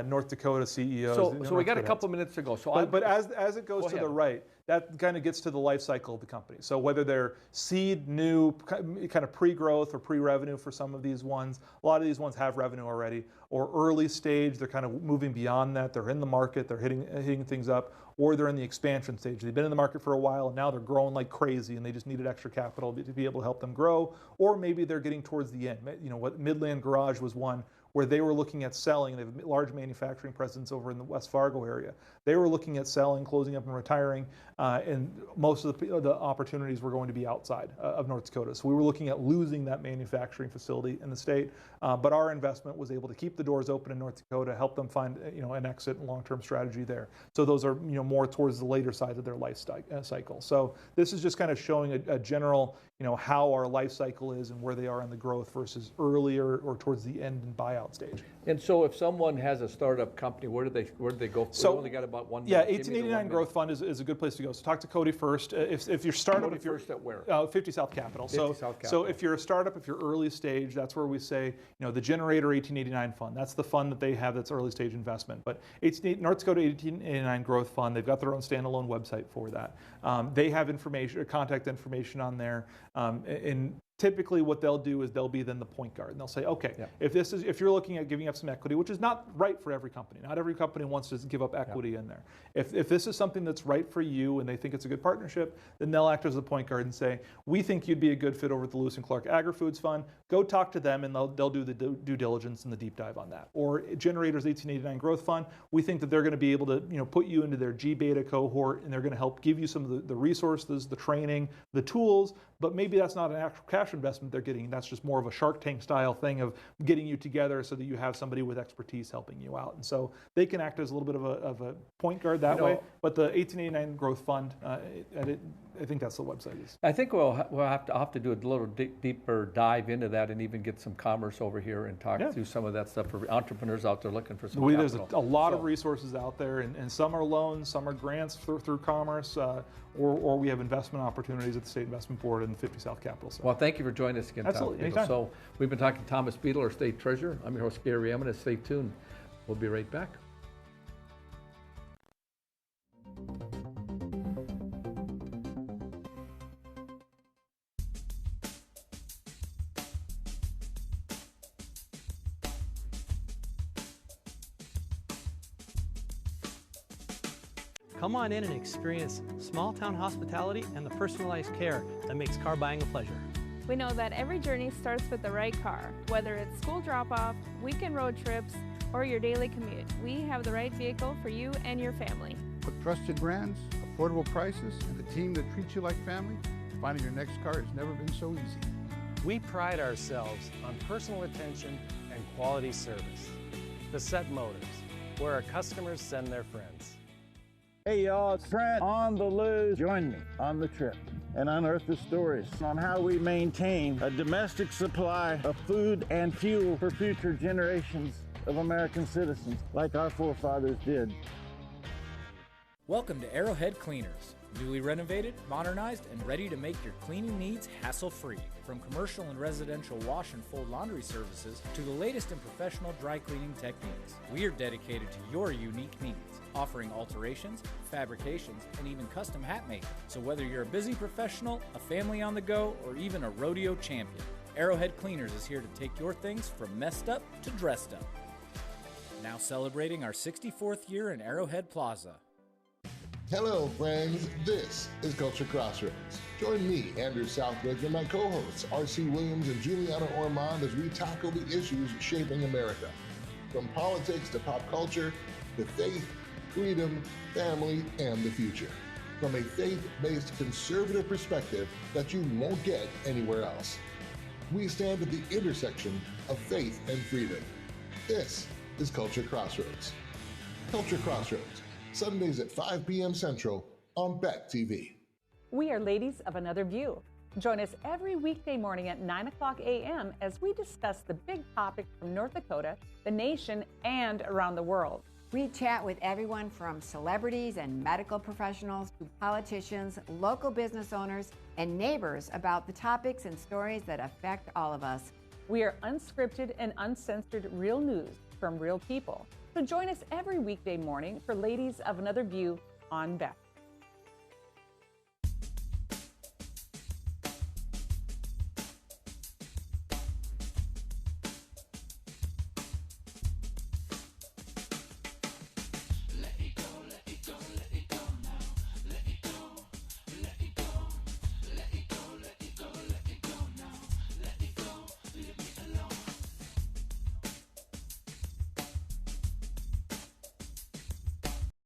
North Dakota CEOs. So we got a couple minutes to go. But as it goes to the right, that kind of gets to the life cycle of the company. So whether they're seed, new, kind of pre-growth or pre-revenue for some of these ones, a lot of these ones have revenue already, or early stage, they're kind of moving beyond that. They're in the market, they're hitting things up, or they're in the expansion stage. They've been in the market for a while, and now they're growing like crazy, and they just needed extra capital to be able to help them grow. Or maybe they're getting towards the end. What Midland Garage was one where they were looking at selling. They have a large manufacturing presence over in the West Fargo area. They were looking at selling, closing up and retiring, and most of the opportunities were going to be outside of North Dakota. So we were looking at losing that manufacturing facility in the state, but our investment was able to keep the doors open in North Dakota, help them find an exit and long-term strategy there. So those are more towards the later side of their life cycle. So this is just kind of showing a general how our life cycle is and where they are in the growth versus earlier or towards the end and buyout stage. And so if someone has a startup company, where do they go? So they only got about 1 Yeah, minute. 1889 Growth Fund is a good place to go. So talk to Cody first. If you're startup, Cody first at where? 50 South Capital. 50 South Capital. So if you're a startup, if you're early stage, that's where we say the Generator 1889 Fund. That's the fund that they have that's early stage investment. But North Dakota 1889 Growth Fund, they've got their own standalone website for that. They have contact information on there, and typically what they'll do is they'll be then the point guard, and they'll say, okay, if you're looking at giving up some equity, which is not right for every company. Not every company wants to give up equity in there. If this is something that's right for you and they think it's a good partnership, then they'll act as the point guard and say, we think you'd be a good fit over at the Lewis and Clark Agri-Foods Fund. Go talk to them, and they'll do the due diligence and the deep dive on that. Or Generator's 1889 Growth Fund, we think that they're going to be able to put you into their G beta cohort, and they're going to help give you some of the resources, the training, the tools, but maybe that's not an actual cash investment they're getting. That's just more of a Shark Tank style thing of getting you together so that you have somebody with expertise helping you out. And so they can act as a little bit of a point guard that way. But the 1889 Growth Fund, I think that's the website. I think we'll have to do a little deeper dive into that and even get some commerce over here and talk through some of that stuff for entrepreneurs out there looking for some capital. There's a lot of resources out there, and some are loans, some are grants through commerce, or we have investment opportunities at the State Investment Board and 50 South Capital. So. Well, thank you for joining us again, Absolutely, Tom. anytime. So we've been talking to Thomas Beadle, our State Treasurer. I'm your host, Gary Emineth. Stay tuned. We'll be right back. Come on in and experience small town hospitality and the personalized care that makes car buying a pleasure. We know that every journey starts with the right car. Whether it's school drop-off, weekend road trips, or your daily commute, we have the right vehicle for you and your family. With trusted brands, affordable prices, and a team that treats you like family, finding your next car has never been so easy. We pride ourselves on personal attention and quality service. The Set Motors, where our customers send their friends. Hey y'all, it's Trent on the loose. Join me on the trip and unearth the stories on how we maintain a domestic supply of food and fuel for future generations of American citizens like our forefathers did. Welcome to Arrowhead Cleaners. Newly renovated, modernized, and ready to make your cleaning needs hassle-free. From commercial and residential wash and fold laundry services to the latest in professional dry cleaning techniques, we are dedicated to your unique needs, offering alterations, fabrications, and even custom hat making. So whether you're a busy professional, a family on the go, or even a rodeo champion, Arrowhead Cleaners is here to take your things from messed up to dressed up. Now celebrating our 64th year in Arrowhead Plaza. Hello, friends. This is Culture Crossroads. Join me, Andrew Southwick, and my co-hosts, R.C. Williams and Juliana Ormond, as we tackle the issues shaping America. From politics to pop culture, to faith, freedom, family, and the future. from a faith-based conservative perspective that you won't get anywhere else. We stand at the intersection of faith and freedom. This is Culture Crossroads. Culture Crossroads, Sundays at 5 p.m. Central on BET TV. We are Ladies of Another View. Join us every weekday morning at 9 o'clock a.m. as we discuss the big topics from North Dakota, the nation, and around the world. We chat with everyone from celebrities and medical professionals to politicians, local business owners, and neighbors about the topics and stories that affect all of us. We are unscripted and uncensored real news from real people. So join us every weekday morning for Ladies of Another View on BET.